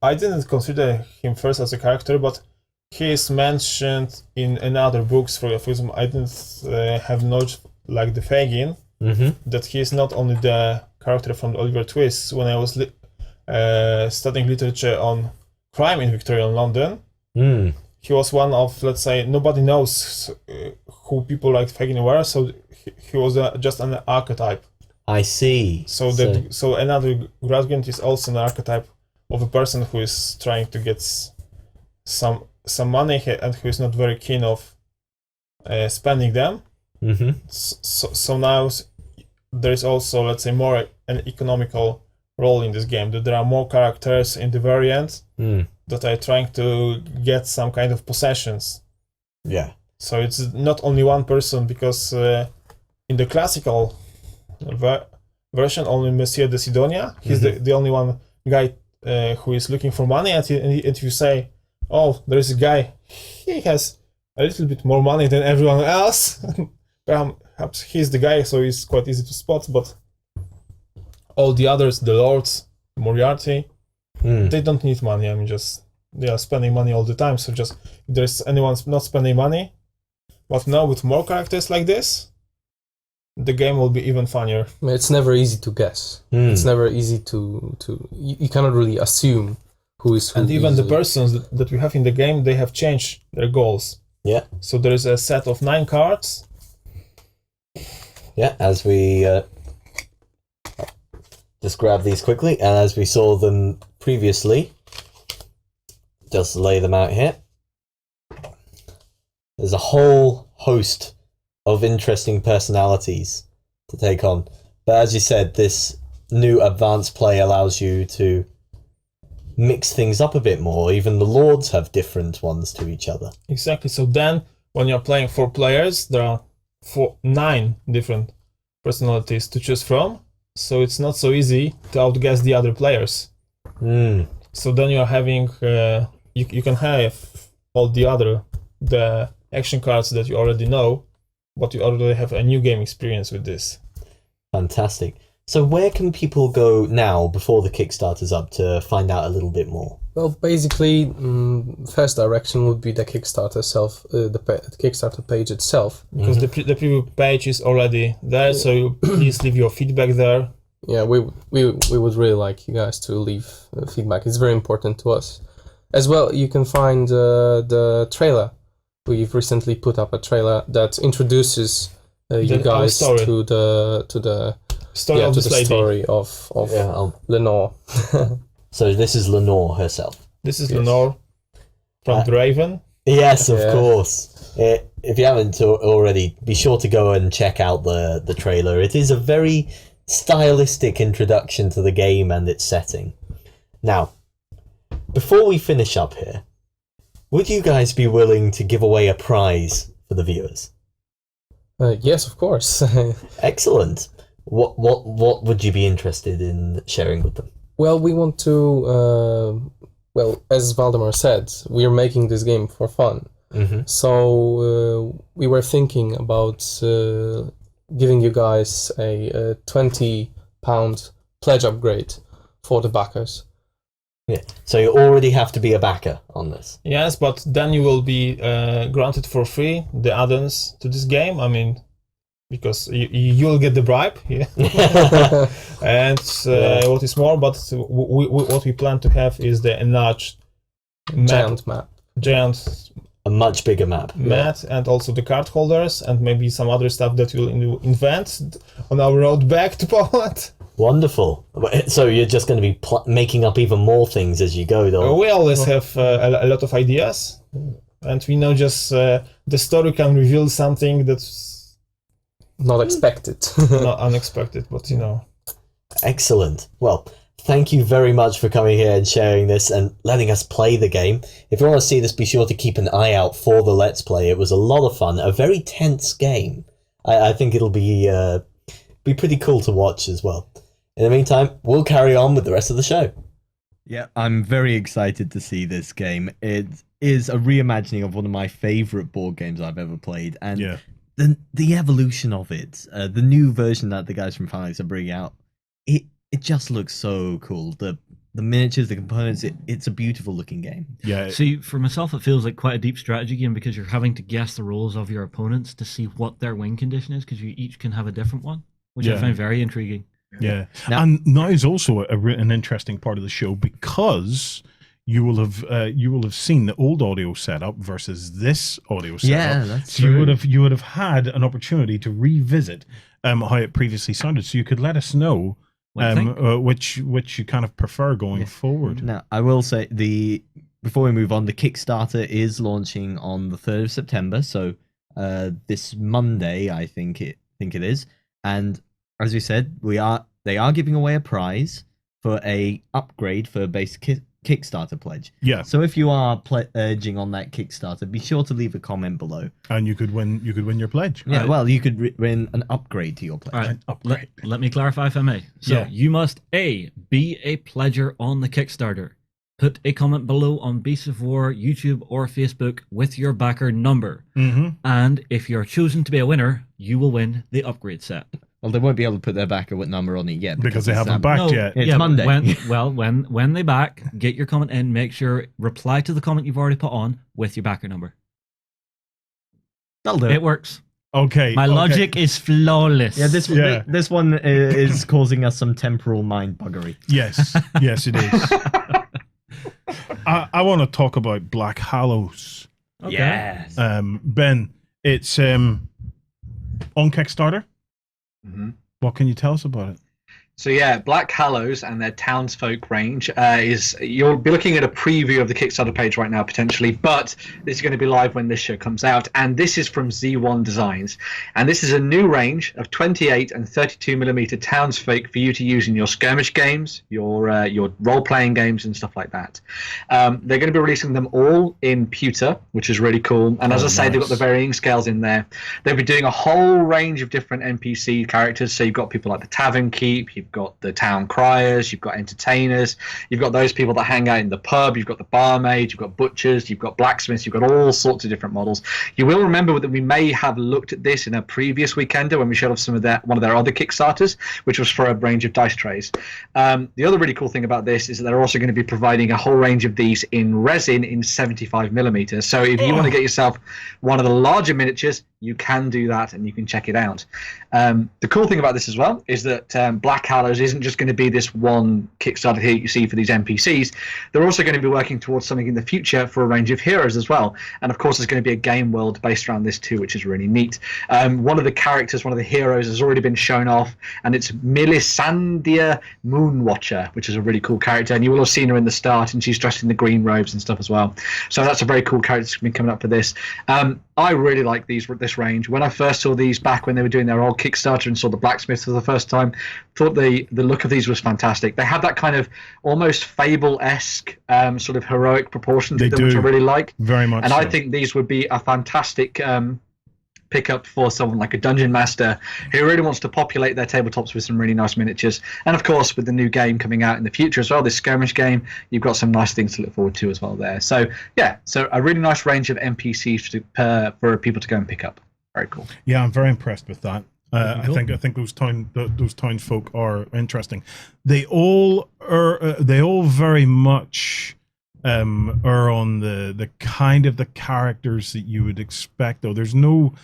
Speaker 9: I didn't consider him first as a character, but he is mentioned in another books. For example, I didn't have knowledge like the Fagin, that he is not only the character from the Oliver Twist. When I was studying literature on crime in Victorian London, he was one of, let's say, nobody knows who people like Fagin were, so he was just an archetype.
Speaker 8: I see.
Speaker 9: So another Gradgrind is also an archetype of a person who is trying to get some money and who is not very keen of spending them. So now there is also, let's say, more an economical role in this game. That there are more characters in the variant that are trying to get some kind of possessions.
Speaker 8: Yeah.
Speaker 9: So it's not only one person, because in the classical version, only Monsieur de Sidonia, he's the only one guy who is looking for money, and if you say, oh, there's a guy, he has a little bit more money than everyone else, perhaps he's the guy, so he's quite easy to spot, but all the others, the lords, Moriarty, they don't need money. I mean, just they are spending money all the time, so just if there's anyone not spending money, but now with more characters like this, the game will be even funnier.
Speaker 10: It's never easy to guess. It's never easy to you cannot really assume who is who.
Speaker 9: And even
Speaker 10: easily.
Speaker 9: the persons that we have in the game, they have changed their goals.
Speaker 8: Yeah.
Speaker 9: So there is a set of 9 cards.
Speaker 8: Yeah, as we just grab these quickly, and as we saw them previously, just lay them out here. There's a whole host of interesting personalities to take on. But as you said, this new advanced play allows you to mix things up a bit more. Even the lords have different ones to each other.
Speaker 9: Exactly. So then, when you're playing 4 players, there are 9 different personalities to choose from. So it's not so easy to outguess the other players. So then you're having, you can have all the action cards that you already know, but you already have a new game experience with this.
Speaker 8: Fantastic. So where can people go now, before the Kickstarter's up, to find out a little bit more?
Speaker 10: Well, basically, first direction would be the Kickstarter the Kickstarter page itself.
Speaker 9: Because the preview page is already there, so please leave your feedback there.
Speaker 10: Yeah, we would really like you guys to leave feedback. It's very important to us. As well, you can find the trailer. We've recently put up a trailer that introduces you guys to the story of Lenore.
Speaker 8: So this is Lenore herself.
Speaker 9: This is Lenore from the Raven.
Speaker 8: Yes, of course. If you haven't already, be sure to go and check out the trailer. It is a very stylistic introduction to the game and its setting. Now, before we finish up here, would you guys be willing to give away a prize for the viewers?
Speaker 10: Yes, of course.
Speaker 8: Excellent. What would you be interested in sharing with them?
Speaker 10: Well, we want to, as Valdemar said, we're making this game for fun. So we were thinking about giving you guys a £20 pledge upgrade for the backers.
Speaker 8: Yeah. So you already have to be a backer on this.
Speaker 9: Yes, but then you will be granted for free the add-ons to this game. I mean, because you'll get the bribe, and what is more, but what we plan to have is the enlarged
Speaker 10: giant map,
Speaker 8: a much bigger map,
Speaker 9: and also the card holders, and maybe some other stuff that we'll invent on our road back to Poland.
Speaker 8: Wonderful. So you're just going to be making up even more things as you go, though.
Speaker 9: We always have a lot of ideas, and we know just the story can reveal something that's
Speaker 10: not expected.
Speaker 9: Not unexpected, but
Speaker 8: Excellent. Well, thank you very much for coming here and sharing this and letting us play the game. If you want to see this, be sure to keep an eye out for the Let's Play. It was a lot of fun, a very tense game. I think it'll be pretty cool to watch as well. In the meantime, we'll carry on with the rest of the show.
Speaker 4: Yeah, I'm very excited to see this game. It is a reimagining of one of my favorite board games I've ever played, and the evolution of it, the new version that the guys from Phalanx are bringing out, it just looks so cool. The miniatures, the components, it's a beautiful looking game.
Speaker 5: Yeah. See, for myself, it feels like quite a deep strategy game because you're having to guess the rolls of your opponents to see what their win condition is, because you each can have a different one, which I find very intriguing.
Speaker 3: Yeah, and now is also an interesting part of the show, because you will have seen the old audio setup versus this audio setup.
Speaker 4: Yeah, that's
Speaker 3: so
Speaker 4: true.
Speaker 3: you would have had an opportunity to revisit how it previously sounded, so you could let us know which you kind of prefer going forward.
Speaker 4: Now, I will say before we move on, the Kickstarter is launching on the 3rd of September, so this Monday, I think it is. And as we said, they are giving away a prize for a upgrade for a base Kickstarter pledge.
Speaker 3: Yeah.
Speaker 4: So if you are pledging on that Kickstarter, be sure to leave a comment below.
Speaker 3: And you could win your pledge.
Speaker 4: Yeah, well, you could win an upgrade to your pledge.
Speaker 5: All right.
Speaker 3: An upgrade.
Speaker 5: Let me clarify if I may. So you must be a pledger on the Kickstarter. Put a comment below on Beasts of War, YouTube or Facebook with your backer number.
Speaker 3: Mm-hmm.
Speaker 5: And if you're chosen to be a winner, you will win the upgrade set.
Speaker 4: Well, they won't be able to put their backer number on it yet
Speaker 3: Because they haven't backed yet.
Speaker 4: It's Monday.
Speaker 5: When they back, get your comment in. Make sure reply to the comment you've already put on with your backer number.
Speaker 4: That'll do
Speaker 5: it. Works.
Speaker 3: Okay.
Speaker 5: My logic is flawless.
Speaker 4: Yeah, this one is causing us some temporal mind buggery.
Speaker 3: Yes, yes, it is. I want to talk about Black Hallows.
Speaker 5: Okay.
Speaker 4: Yes.
Speaker 3: Ben, it's on Kickstarter.
Speaker 6: Mm-hmm.
Speaker 3: What can you tell us about it?
Speaker 6: So yeah, Black Hallows and their Townsfolk range is, you'll be looking at a preview of the Kickstarter page right now potentially, but this is going to be live when this show comes out, and this is from Z1 Designs, and this is a new range of 28 and 32mm Townsfolk for you to use in your skirmish games, your role-playing games and stuff like that. They're going to be releasing them all in pewter, which is really cool, and as I say, they've got the varying scales in there. They'll be doing a whole range of different NPC characters, so you've got people like the Tavern Keep, you've got the town criers, you've got entertainers, you've got those people that hang out in the pub, you've got the barmaid, you've got butchers, you've got blacksmiths, you've got all sorts of different models. You will remember that we may have looked at this in a previous Weekender when we showed off one of their other Kickstarters, which was for a range of dice trays. The other really cool thing about this is that they're also going to be providing a whole range of these in resin in 75mm. So if you want to get yourself one of the larger miniatures, you can do that and you can check it out. The cool thing about this as well is that Black Hallows isn't just going to be this one Kickstarter here you see for these NPCs. They're also going to be working towards something in the future for a range of heroes as well. And of course, there's going to be a game world based around this too, which is really neat. One of the characters, one of the heroes, has already been shown off, and it's Melisandre Moonwatcher, which is a really cool character. And you will have seen her in the start, and she's dressed in the green robes and stuff as well. So that's a very cool character that's been coming up for this. I really like this range. When I first saw these back when they were doing their old Kickstarter and saw the blacksmiths for the first time, thought the look of these was fantastic. They have that kind of almost Fable-esque sort of heroic proportions to them, which I really like.
Speaker 3: Very much.
Speaker 6: And
Speaker 3: so.
Speaker 6: I think these would be a fantastic pickup for someone like a dungeon master who really wants to populate their tabletops with some really nice miniatures. And of course, with the new game coming out in the future as well, this skirmish game, you've got some nice things to look forward to as well there. So yeah, so a really nice range of NPCs for people to go and pick up. Very cool.
Speaker 3: Yeah, I'm very impressed with that. I think those townsfolk are interesting. They all very much are on the kind of the characters that you would expect. Though there's no.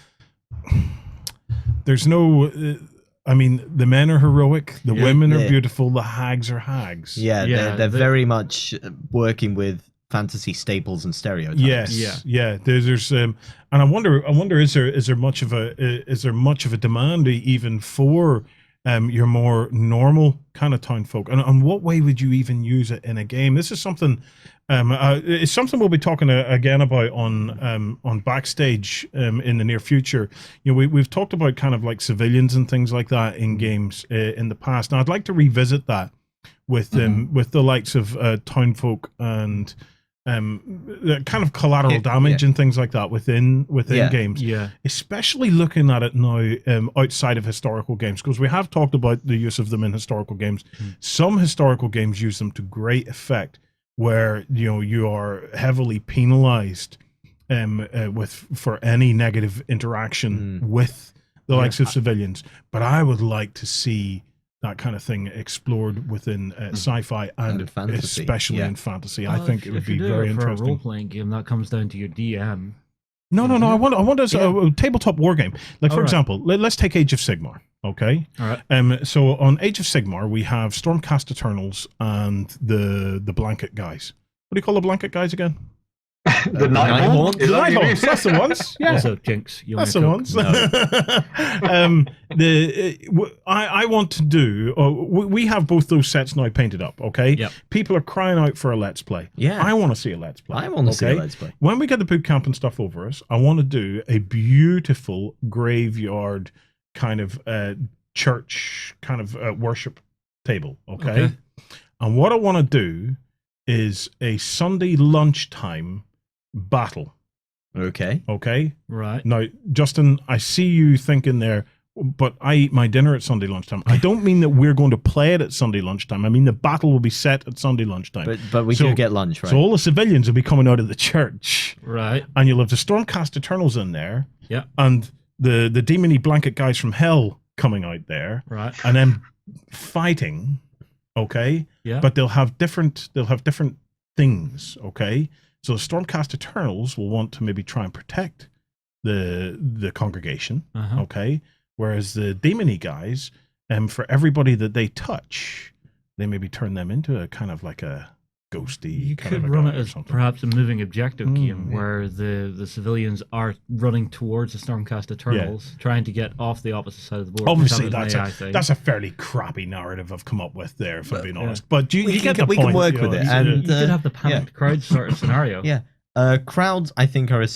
Speaker 3: I mean, the men are heroic, the women are beautiful, the hags are hags.
Speaker 4: Yeah, they're very much working with fantasy staples and stereotypes.
Speaker 3: Yes, yeah. There's and I wonder is there much of a demand even for your more normal kind of townfolk, and what way would you even use it in a game? This is something. It's something we'll be talking again about on Backstage in the near future. You know, we've talked about kind of like civilians and things like that in games in the past. Now, I'd like to revisit that with the likes of townfolk and the kind of collateral damage and things like that within games. Yeah, especially looking at it now outside of historical games, because we have talked about the use of them in historical games. Some historical games use them to great effect, where you are heavily penalized for any negative interaction with the likes of civilians. But I would like to see that kind of thing explored within sci-fi and fantasy. Especially in fantasy. I think it would be very interesting.
Speaker 5: For a role-playing game, that comes down to your DM.
Speaker 3: No. I want us a tabletop war game. Like, for example, let's take Age of Sigmar. Okay.
Speaker 5: All right.
Speaker 3: So on Age of Sigmar, we have Stormcast Eternals and the Blanket guys. What do you call the Blanket guys again?
Speaker 6: The Nighthorn?
Speaker 3: The Nighthorns, that's the ones. Yeah.
Speaker 5: Also, Jinx.
Speaker 3: That's the ones.
Speaker 5: No.
Speaker 3: I want to do. We have both those sets now painted up. Okay.
Speaker 5: Yep.
Speaker 3: People are crying out for a let's play.
Speaker 4: Yeah.
Speaker 3: I want to see a let's play.
Speaker 4: I want to see a let's play.
Speaker 3: When we get the boot camp and stuff over us, I want to do a beautiful graveyard kind of church kind of worship table. Okay. And what I want to do is a Sunday lunchtime battle.
Speaker 4: Okay.
Speaker 5: Right.
Speaker 3: Now, Justin, I see you thinking there, but I eat my dinner at Sunday lunchtime. I don't mean that we're going to play it at Sunday lunchtime. I mean the battle will be set at Sunday lunchtime.
Speaker 4: But we do get lunch, right?
Speaker 3: So all the civilians will be coming out of the church.
Speaker 5: Right.
Speaker 3: And you'll have the Stormcast Eternals in there.
Speaker 5: Yeah.
Speaker 3: And the demony blanket guys from hell coming out there.
Speaker 5: Right.
Speaker 3: And then fighting. Okay.
Speaker 5: Yeah.
Speaker 3: But they'll have different things. Okay. So the Stormcast Eternals will want to maybe try and protect the congregation. Okay. Whereas the demony guys, for everybody that they touch, they maybe turn them into a kind of like a ghosty.
Speaker 5: You
Speaker 3: kind of
Speaker 5: could
Speaker 3: a
Speaker 5: run
Speaker 3: guy
Speaker 5: it
Speaker 3: or
Speaker 5: as
Speaker 3: something.
Speaker 5: perhaps a moving objective game where the civilians are running towards the Stormcast Eternals, trying to get off the opposite side of the board.
Speaker 3: Obviously,
Speaker 5: Have it as an AI
Speaker 3: that's a fairly crappy narrative I've come up with there, if I'm being
Speaker 5: yeah.
Speaker 3: honest. But you get the
Speaker 4: we
Speaker 3: point.
Speaker 4: can work
Speaker 3: you
Speaker 4: with
Speaker 3: know,
Speaker 4: it.
Speaker 3: you-
Speaker 4: And
Speaker 5: You could have the panicked crowd sort of scenario.
Speaker 4: Yeah. Crowds, I think, are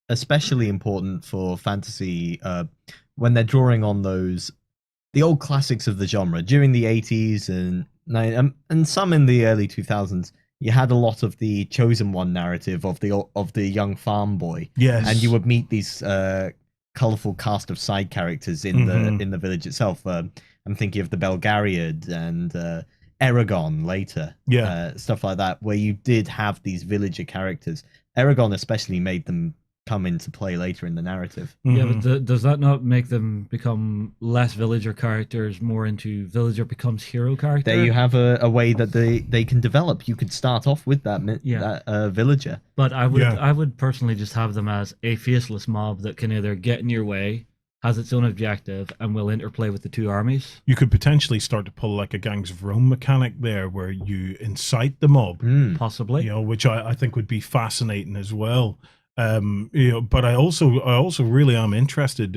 Speaker 4: especially important for fantasy when they're drawing on the old classics of the genre. During the 80s and some in the early 2000s, you had a lot of the chosen one narrative of the young farm boy.
Speaker 3: Yes.
Speaker 4: And you would meet these colorful cast of side characters in the village itself. I'm thinking of the Belgariad and Aragon later.
Speaker 3: Yeah.
Speaker 4: Stuff like that, where you did have these villager characters. Aragon especially made them come into play later in the narrative.
Speaker 5: Yeah, but does that not make them become less villager characters, more into villager becomes hero character?
Speaker 4: There you have a way that they can develop. You could start off with that villager.
Speaker 5: But I would personally just have them as a faceless mob that can either get in your way, has its own objective, and will interplay with the two armies.
Speaker 3: You could potentially start to pull like a Gangs of Rome mechanic there, where you incite the mob,
Speaker 5: Possibly.
Speaker 3: you know, which I think would be fascinating as well. You know, but I also really am interested,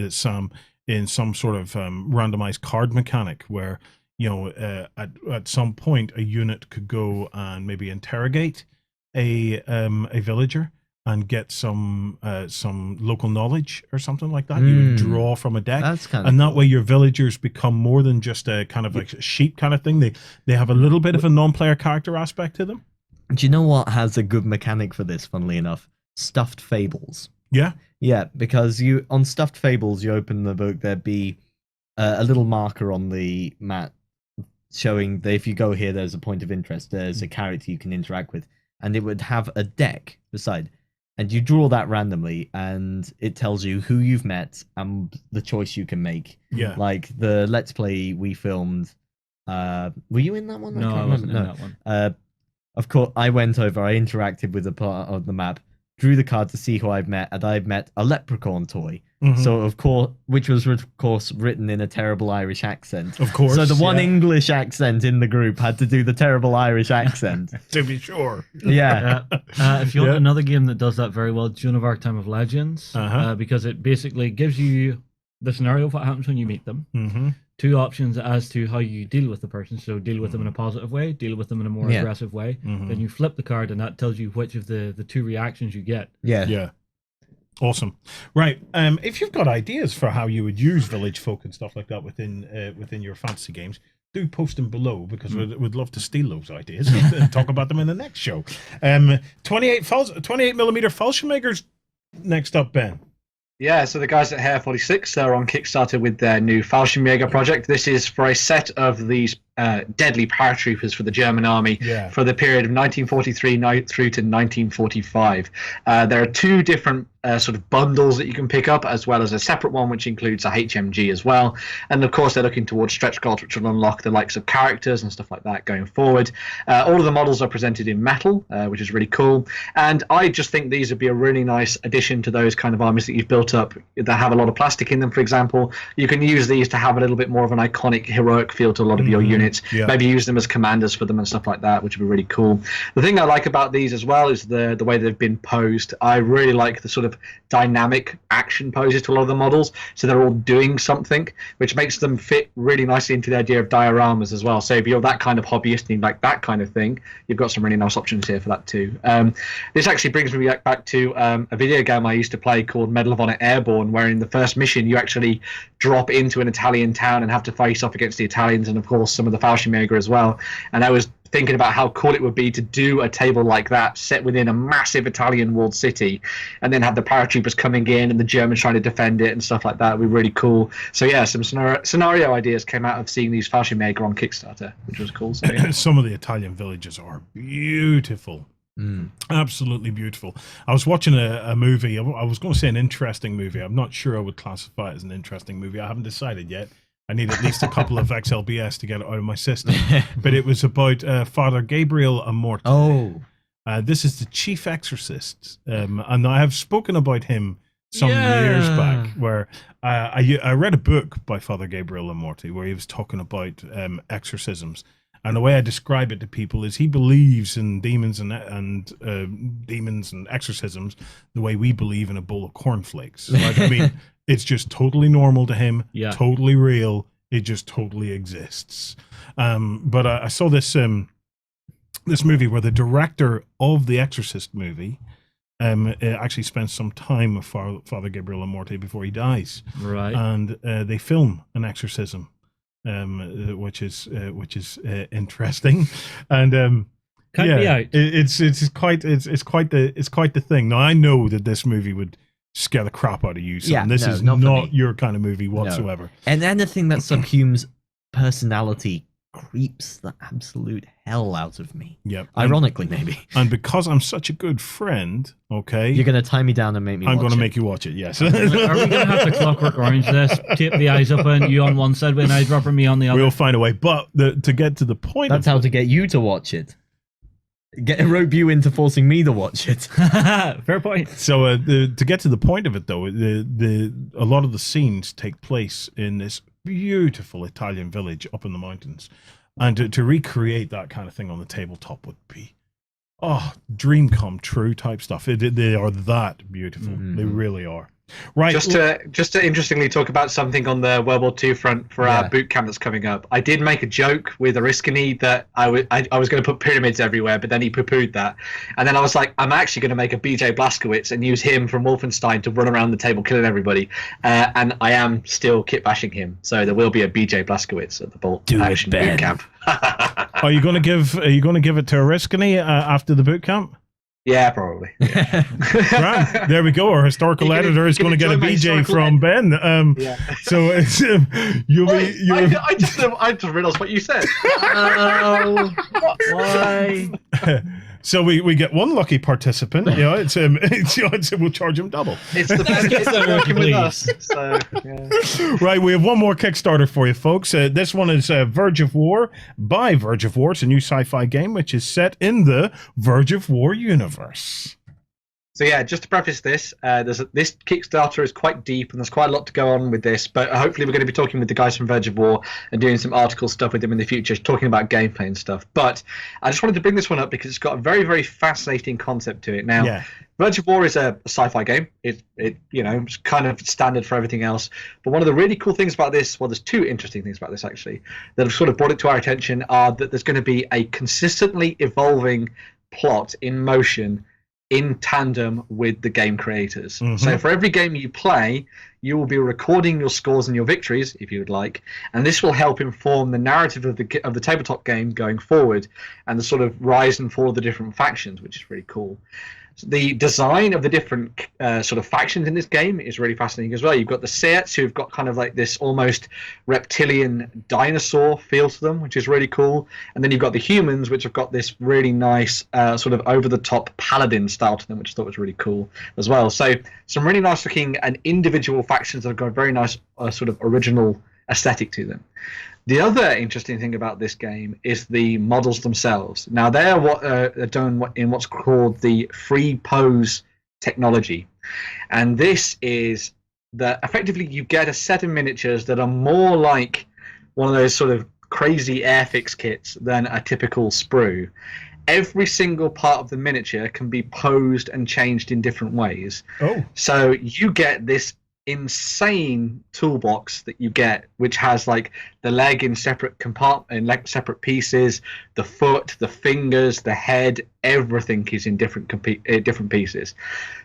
Speaker 3: Sam, in some sort of randomized card mechanic where, you know, at some point a unit could go and maybe interrogate a villager and get some local knowledge or something like that. You would draw from a deck.
Speaker 4: That's kind of
Speaker 3: and that way your villagers become more than just a kind of like a sheep kind of thing. They have a little bit of a non-player character aspect to them.
Speaker 4: Do you know what has a good mechanic for this, funnily enough? Stuffed Fables.
Speaker 3: Yeah.
Speaker 4: Yeah, because on Stuffed Fables, you open the book, there'd be a little marker on the mat showing that if you go here, there's a point of interest, there's a character you can interact with, and it would have a deck beside. And you draw that randomly, and it tells you who you've met and the choice you can make.
Speaker 3: Yeah.
Speaker 4: Like the Let's Play we filmed. Were you in that one?
Speaker 5: No, I wasn't in that one.
Speaker 4: Of course, I went over, I interacted with a part of the map, drew the card to see who I've met, and I've met a leprechaun toy. So, of course, which was, of course, written in a terrible Irish accent.
Speaker 3: Of course.
Speaker 4: So the one English accent in the group had to do the terrible Irish accent.
Speaker 3: To be sure.
Speaker 4: Yeah.
Speaker 5: If you want another game that does that very well, Joan of Arc Time of Legends, because it basically gives you the scenario of what happens when you meet them. Two options as to how you deal with the person. So deal with them in a positive way, deal with them in a more aggressive way. Then you flip the card and that tells you which of the two reactions you get.
Speaker 3: Yeah. Awesome. Right. If you've got ideas for how you would use village folk and stuff like that within your fantasy games, do post them below because we'd love to steal those ideas and talk about them in the next show. 28 millimeter Fallschirmjägers next up, Ben.
Speaker 6: Yeah, so the guys at Hair 46 are on Kickstarter with their new Fallschirmjäger project. This is for a set of these deadly paratroopers for the German army for the period of 1943 through to 1945. There are two different sort of bundles that you can pick up, as well as a separate one which includes a HMG as well. And of course, they're looking towards stretch goals, which will unlock the likes of characters and stuff like that going forward. All of the models are presented in metal, which is really cool. And I just think these would be a really nice addition to those kind of armies that you've built up that have a lot of plastic in them, for example. You can use these to have a little bit more of an iconic, heroic feel to a lot of your units. Yeah. Maybe use them as commanders for them and stuff like that, which would be really cool. The thing I like about these as well is the way they've been posed. I really like the sort of dynamic action poses to a lot of the models, so they're all doing something, which makes them fit really nicely into the idea of dioramas as well. So if you're that kind of hobbyist and you like that kind of thing, you've got some really nice options here for that too. This actually brings me back to a video game I used to play called Medal of Honor Airborne, where in the first mission you actually drop into an Italian town and have to face off against the Italians and of course some of the Fallschirmjäger as well. And I was thinking about how cool it would be to do a table like that set within a massive Italian walled city, and then have the paratroopers coming in and the Germans trying to defend it and stuff like that. It would be really cool. So yeah, some scenario ideas came out of seeing these Fallschirmjäger on Kickstarter, which was cool. So, yeah.
Speaker 3: Some of the Italian villages are beautiful. Absolutely beautiful. I was watching a movie. I was going to say an interesting movie. I'm not sure I would classify it as an interesting movie. I haven't decided yet. I need at least a couple of XLBS to get it out of my system. But it was about Father Gabriel Amorti.
Speaker 4: Oh.
Speaker 3: This is the chief exorcist. And I have spoken about him some years back, where I read a book by Father Gabriel Amorti where he was talking about exorcisms. And the way I describe it to people is he believes in demons and demons and exorcisms the way we believe in a bowl of cornflakes. Like, I mean, it's just totally normal to him, totally real. It just totally exists. But I saw this this movie where the director of the Exorcist movie actually spends some time with Father Gabriel Amorti before he dies.
Speaker 5: Right.
Speaker 3: And they film an exorcism. Which is interesting, and
Speaker 5: can't be out.
Speaker 3: It's quite the thing. Now I know that this movie would scare the crap out of you, so this is not your kind of movie whatsoever.
Speaker 4: No. And anything that subsumes personality creeps the absolute hell out of me.
Speaker 3: Yep.
Speaker 4: Ironically, maybe.
Speaker 3: And because I'm such a good friend, okay,
Speaker 4: you're going to tie me down and make me
Speaker 3: I'm
Speaker 4: watch
Speaker 3: going to
Speaker 4: it.
Speaker 3: make you watch it, yes.
Speaker 5: Are we going to have to Clockwork Orange this? Tape the eyes up and you on one side with an eyedropper, me on the other?
Speaker 3: We'll find a way. But to get to the point...
Speaker 4: That's how to get you to watch it. Rope you into forcing me to watch it.
Speaker 5: Fair point.
Speaker 3: So to get to the point of it, though, a lot of the scenes take place in this beautiful Italian village up in the mountains. And to recreate that kind of thing on the tabletop would be, dream come true type stuff. They are that beautiful. Mm-hmm. They really are. Right.
Speaker 6: Just to interestingly talk about something on the World War II front for our boot camp that's coming up. I did make a joke with Oriskany that I was going to put pyramids everywhere, but then he poo-pooed that. And then I was like, I'm actually going to make a BJ Blazkowicz and use him from Wolfenstein to run around the table killing everybody. And I am still kit bashing him, so there will be a BJ Blazkowicz at the boot camp.
Speaker 3: Are you going to give it to Oriskany after the boot camp?
Speaker 6: Yeah, probably. Yeah.
Speaker 3: Right, there we go. Our historical editor is going to get a BJ from Ben. So it's
Speaker 6: I just realised what you said.
Speaker 5: Why?
Speaker 3: So we get one lucky participant. We'll charge him double.
Speaker 6: It's the best that working with us. So, yeah.
Speaker 3: Right, we have one more Kickstarter for you, folks. This one is Verge of War by Verge of War. It's a new sci-fi game which is set in the Verge of War universe.
Speaker 6: So yeah, just to preface this, this Kickstarter is quite deep and there's quite a lot to go on with this, but hopefully we're going to be talking with the guys from Verge of War and doing some article stuff with them in the future, talking about gameplay and stuff. But I just wanted to bring this one up because it's got a very, very fascinating concept to it. Now, Verge of War is a sci-fi game. It's kind of standard for everything else. But one of the really cool things about this, well, there's two interesting things about this actually, that have sort of brought it to our attention are that there's going to be a consistently evolving plot in motion in tandem with the game creators. Mm-hmm. So for every game you play, you will be recording your scores and your victories, if you would like, and this will help inform the narrative of the tabletop game going forward, and the sort of rise and fall of the different factions, which is really cool. The design of the different sort of factions in this game is really fascinating as well. You've got the Seats, who've got kind of like this almost reptilian dinosaur feel to them, which is really cool. And then you've got the humans, which have got this really nice sort of over-the-top paladin style to them, which I thought was really cool as well. So some really nice looking and individual factions that have got a very nice sort of original aesthetic to them. The other interesting thing about this game is the models themselves. Now, they're done in what's called the free pose technology. And this is that effectively you get a set of miniatures that are more like one of those sort of crazy Airfix kits than a typical sprue. Every single part of the miniature can be posed and changed in different ways.
Speaker 3: Oh.
Speaker 6: So you get this insane toolbox that you get, which has like the leg in separate separate pieces, the foot, the fingers, the head, everything is in different pieces.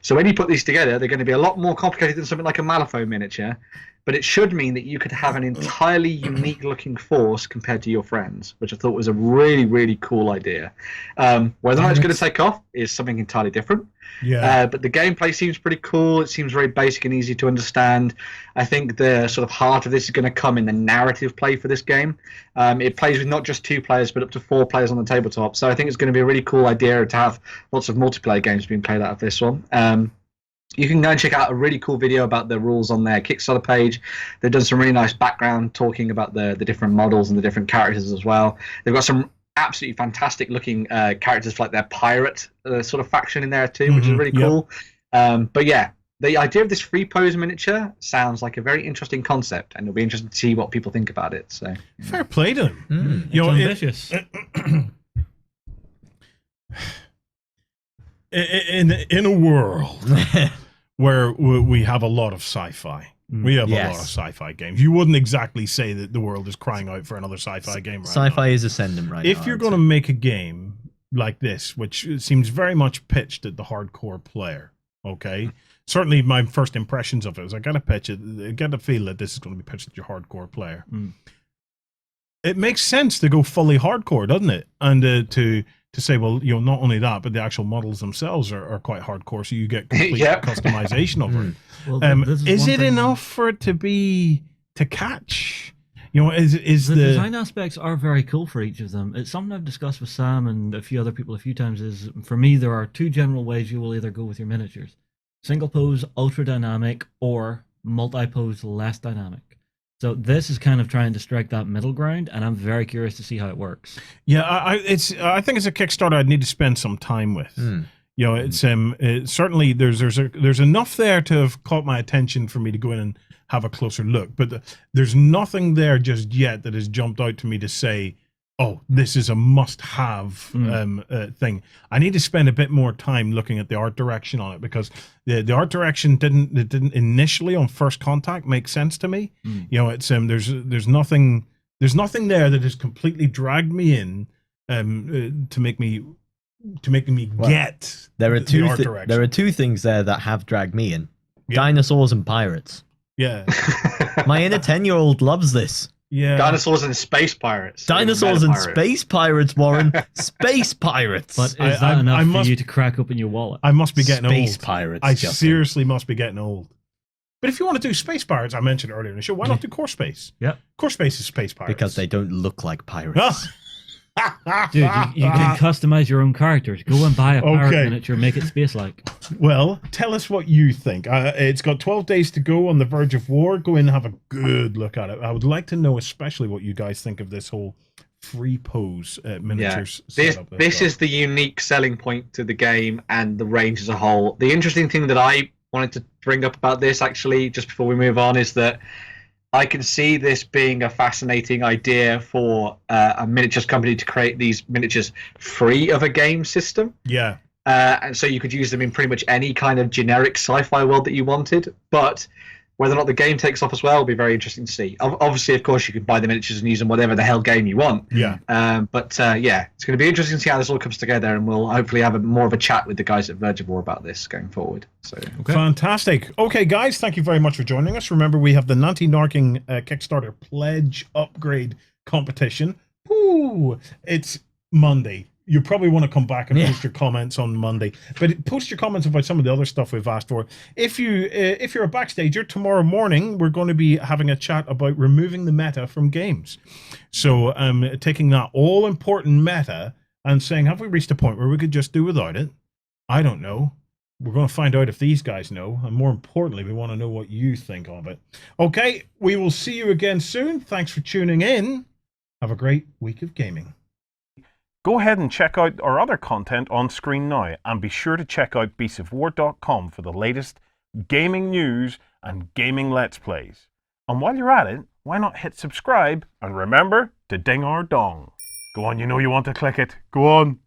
Speaker 6: So when you put these together, they're going to be a lot more complicated than something like a Malifaux miniature, but it should mean that you could have an entirely unique looking force compared to your friends, which I thought was a really, really cool idea. Whether or not it's going to take off is something entirely different.
Speaker 3: Yeah.
Speaker 6: But the gameplay seems pretty cool. It seems very basic and easy to understand. I think the sort of heart of this is going to come in the narrative play for this game. It plays with not just 2 players, but up to 4 players on the tabletop. So I think it's going to be a really cool idea to have lots of multiplayer games being played out of this one. You can go and check out a really cool video about the rules on their Kickstarter page. They've done some really nice background talking about the different models and the different characters as well. They've got some absolutely fantastic looking characters for like their pirate sort of faction in there too, which is really cool. But yeah, the idea of this free pose miniature sounds like a very interesting concept, and it'll be interesting to see what people think about it. So
Speaker 3: fair play to them.
Speaker 5: You know, ambitious.
Speaker 3: In a world where we have a lot of sci-fi. We have a lot of sci-fi games. You wouldn't exactly say that the world is crying out for another sci-fi game right now.
Speaker 4: Sci-fi is ascendant right now.
Speaker 3: If you're going to make a game like this, which seems very much pitched at the hardcore player, okay? Certainly my first impressions of it is I got to feel that this is going to be pitched at your hardcore player. It makes sense to go fully hardcore, doesn't it? And to say, well, you know, not only that, but the actual models themselves are quite hardcore, so you get complete customization of it. Well, is it enough for it to catch? You know, is the
Speaker 5: design aspects are very cool for each of them. It's something I've discussed with Sam and a few other people a few times. Is for me, there are 2 general ways you will either go with your miniatures: single pose, ultra dynamic, or multi pose, less dynamic. So this is kind of trying to strike that middle ground, and I'm very curious to see how it works.
Speaker 3: Yeah, I think it's a Kickstarter I'd need to spend some time with. You know, it's certainly there's enough there to have caught my attention for me to go in and have a closer look, but there's nothing there just yet that has jumped out to me to say, oh, this is a must-have thing. I need to spend a bit more time looking at the art direction on it, because the art direction didn't initially on first contact make sense to me. You know, it's there's nothing there that has completely dragged me in to make me get
Speaker 4: there are
Speaker 3: the art direction.
Speaker 4: There are 2 things there that have dragged me in: dinosaurs and pirates.
Speaker 3: Yeah,
Speaker 4: my inner 10-year-old loves this.
Speaker 3: Yeah,
Speaker 6: dinosaurs and space pirates.
Speaker 4: Dinosaurs and space pirates, Warren. Space pirates.
Speaker 5: But is that enough for you to crack open your wallet?
Speaker 3: I must be getting old.
Speaker 4: Space pirates.
Speaker 3: I seriously must be getting old. But if you want to do space pirates, I mentioned earlier in the show, why not do Core Space?
Speaker 5: Yeah,
Speaker 3: Core Space is space pirates
Speaker 4: because they don't look like pirates.
Speaker 5: Dude, you can customize your own characters. Go and buy a pirate miniature, make it space-like.
Speaker 3: Well, tell us what you think. It's got 12 days to go on the verge of war. Go in and have a good look at it. I would like to know especially what you guys think of this whole free pose miniatures setup.
Speaker 6: This is the unique selling point to the game and the range as a whole. The interesting thing that I wanted to bring up about this, actually, just before we move on, is that I can see this being a fascinating idea for a miniatures company to create these miniatures free of a game system.
Speaker 3: Yeah.
Speaker 6: And so you could use them in pretty much any kind of generic sci-fi world that you wanted. But Whether or not the game takes off as well will be very interesting to see. Obviously, of course, you can buy the miniatures and use them whatever the hell game you want.
Speaker 3: Yeah.
Speaker 6: But it's going to be interesting to see how this all comes together, and we'll hopefully have more of a chat with the guys at Verge of War about this going forward. So
Speaker 3: Fantastic. Okay, guys, thank you very much for joining us. Remember, we have the Nanty Narking Kickstarter pledge upgrade competition. Ooh, it's Monday. You probably want to come back and post your comments on Monday, but post your comments about some of the other stuff we've asked for. If you're a backstager, tomorrow morning we're going to be having a chat about removing the meta from games. So taking that all important meta and saying, have we reached a point where we could just do without it? I don't know. We're going to find out if these guys know, and more importantly, we want to know what you think of it. Okay, we will see you again soon. Thanks for tuning in. Have a great week of gaming. Go ahead and check out our other content on screen now, and be sure to check out beastsofwar.com for the latest gaming news and gaming let's plays. And while you're at it, why not hit subscribe and remember to ding our dong. Go on, you know you want to click it. Go on.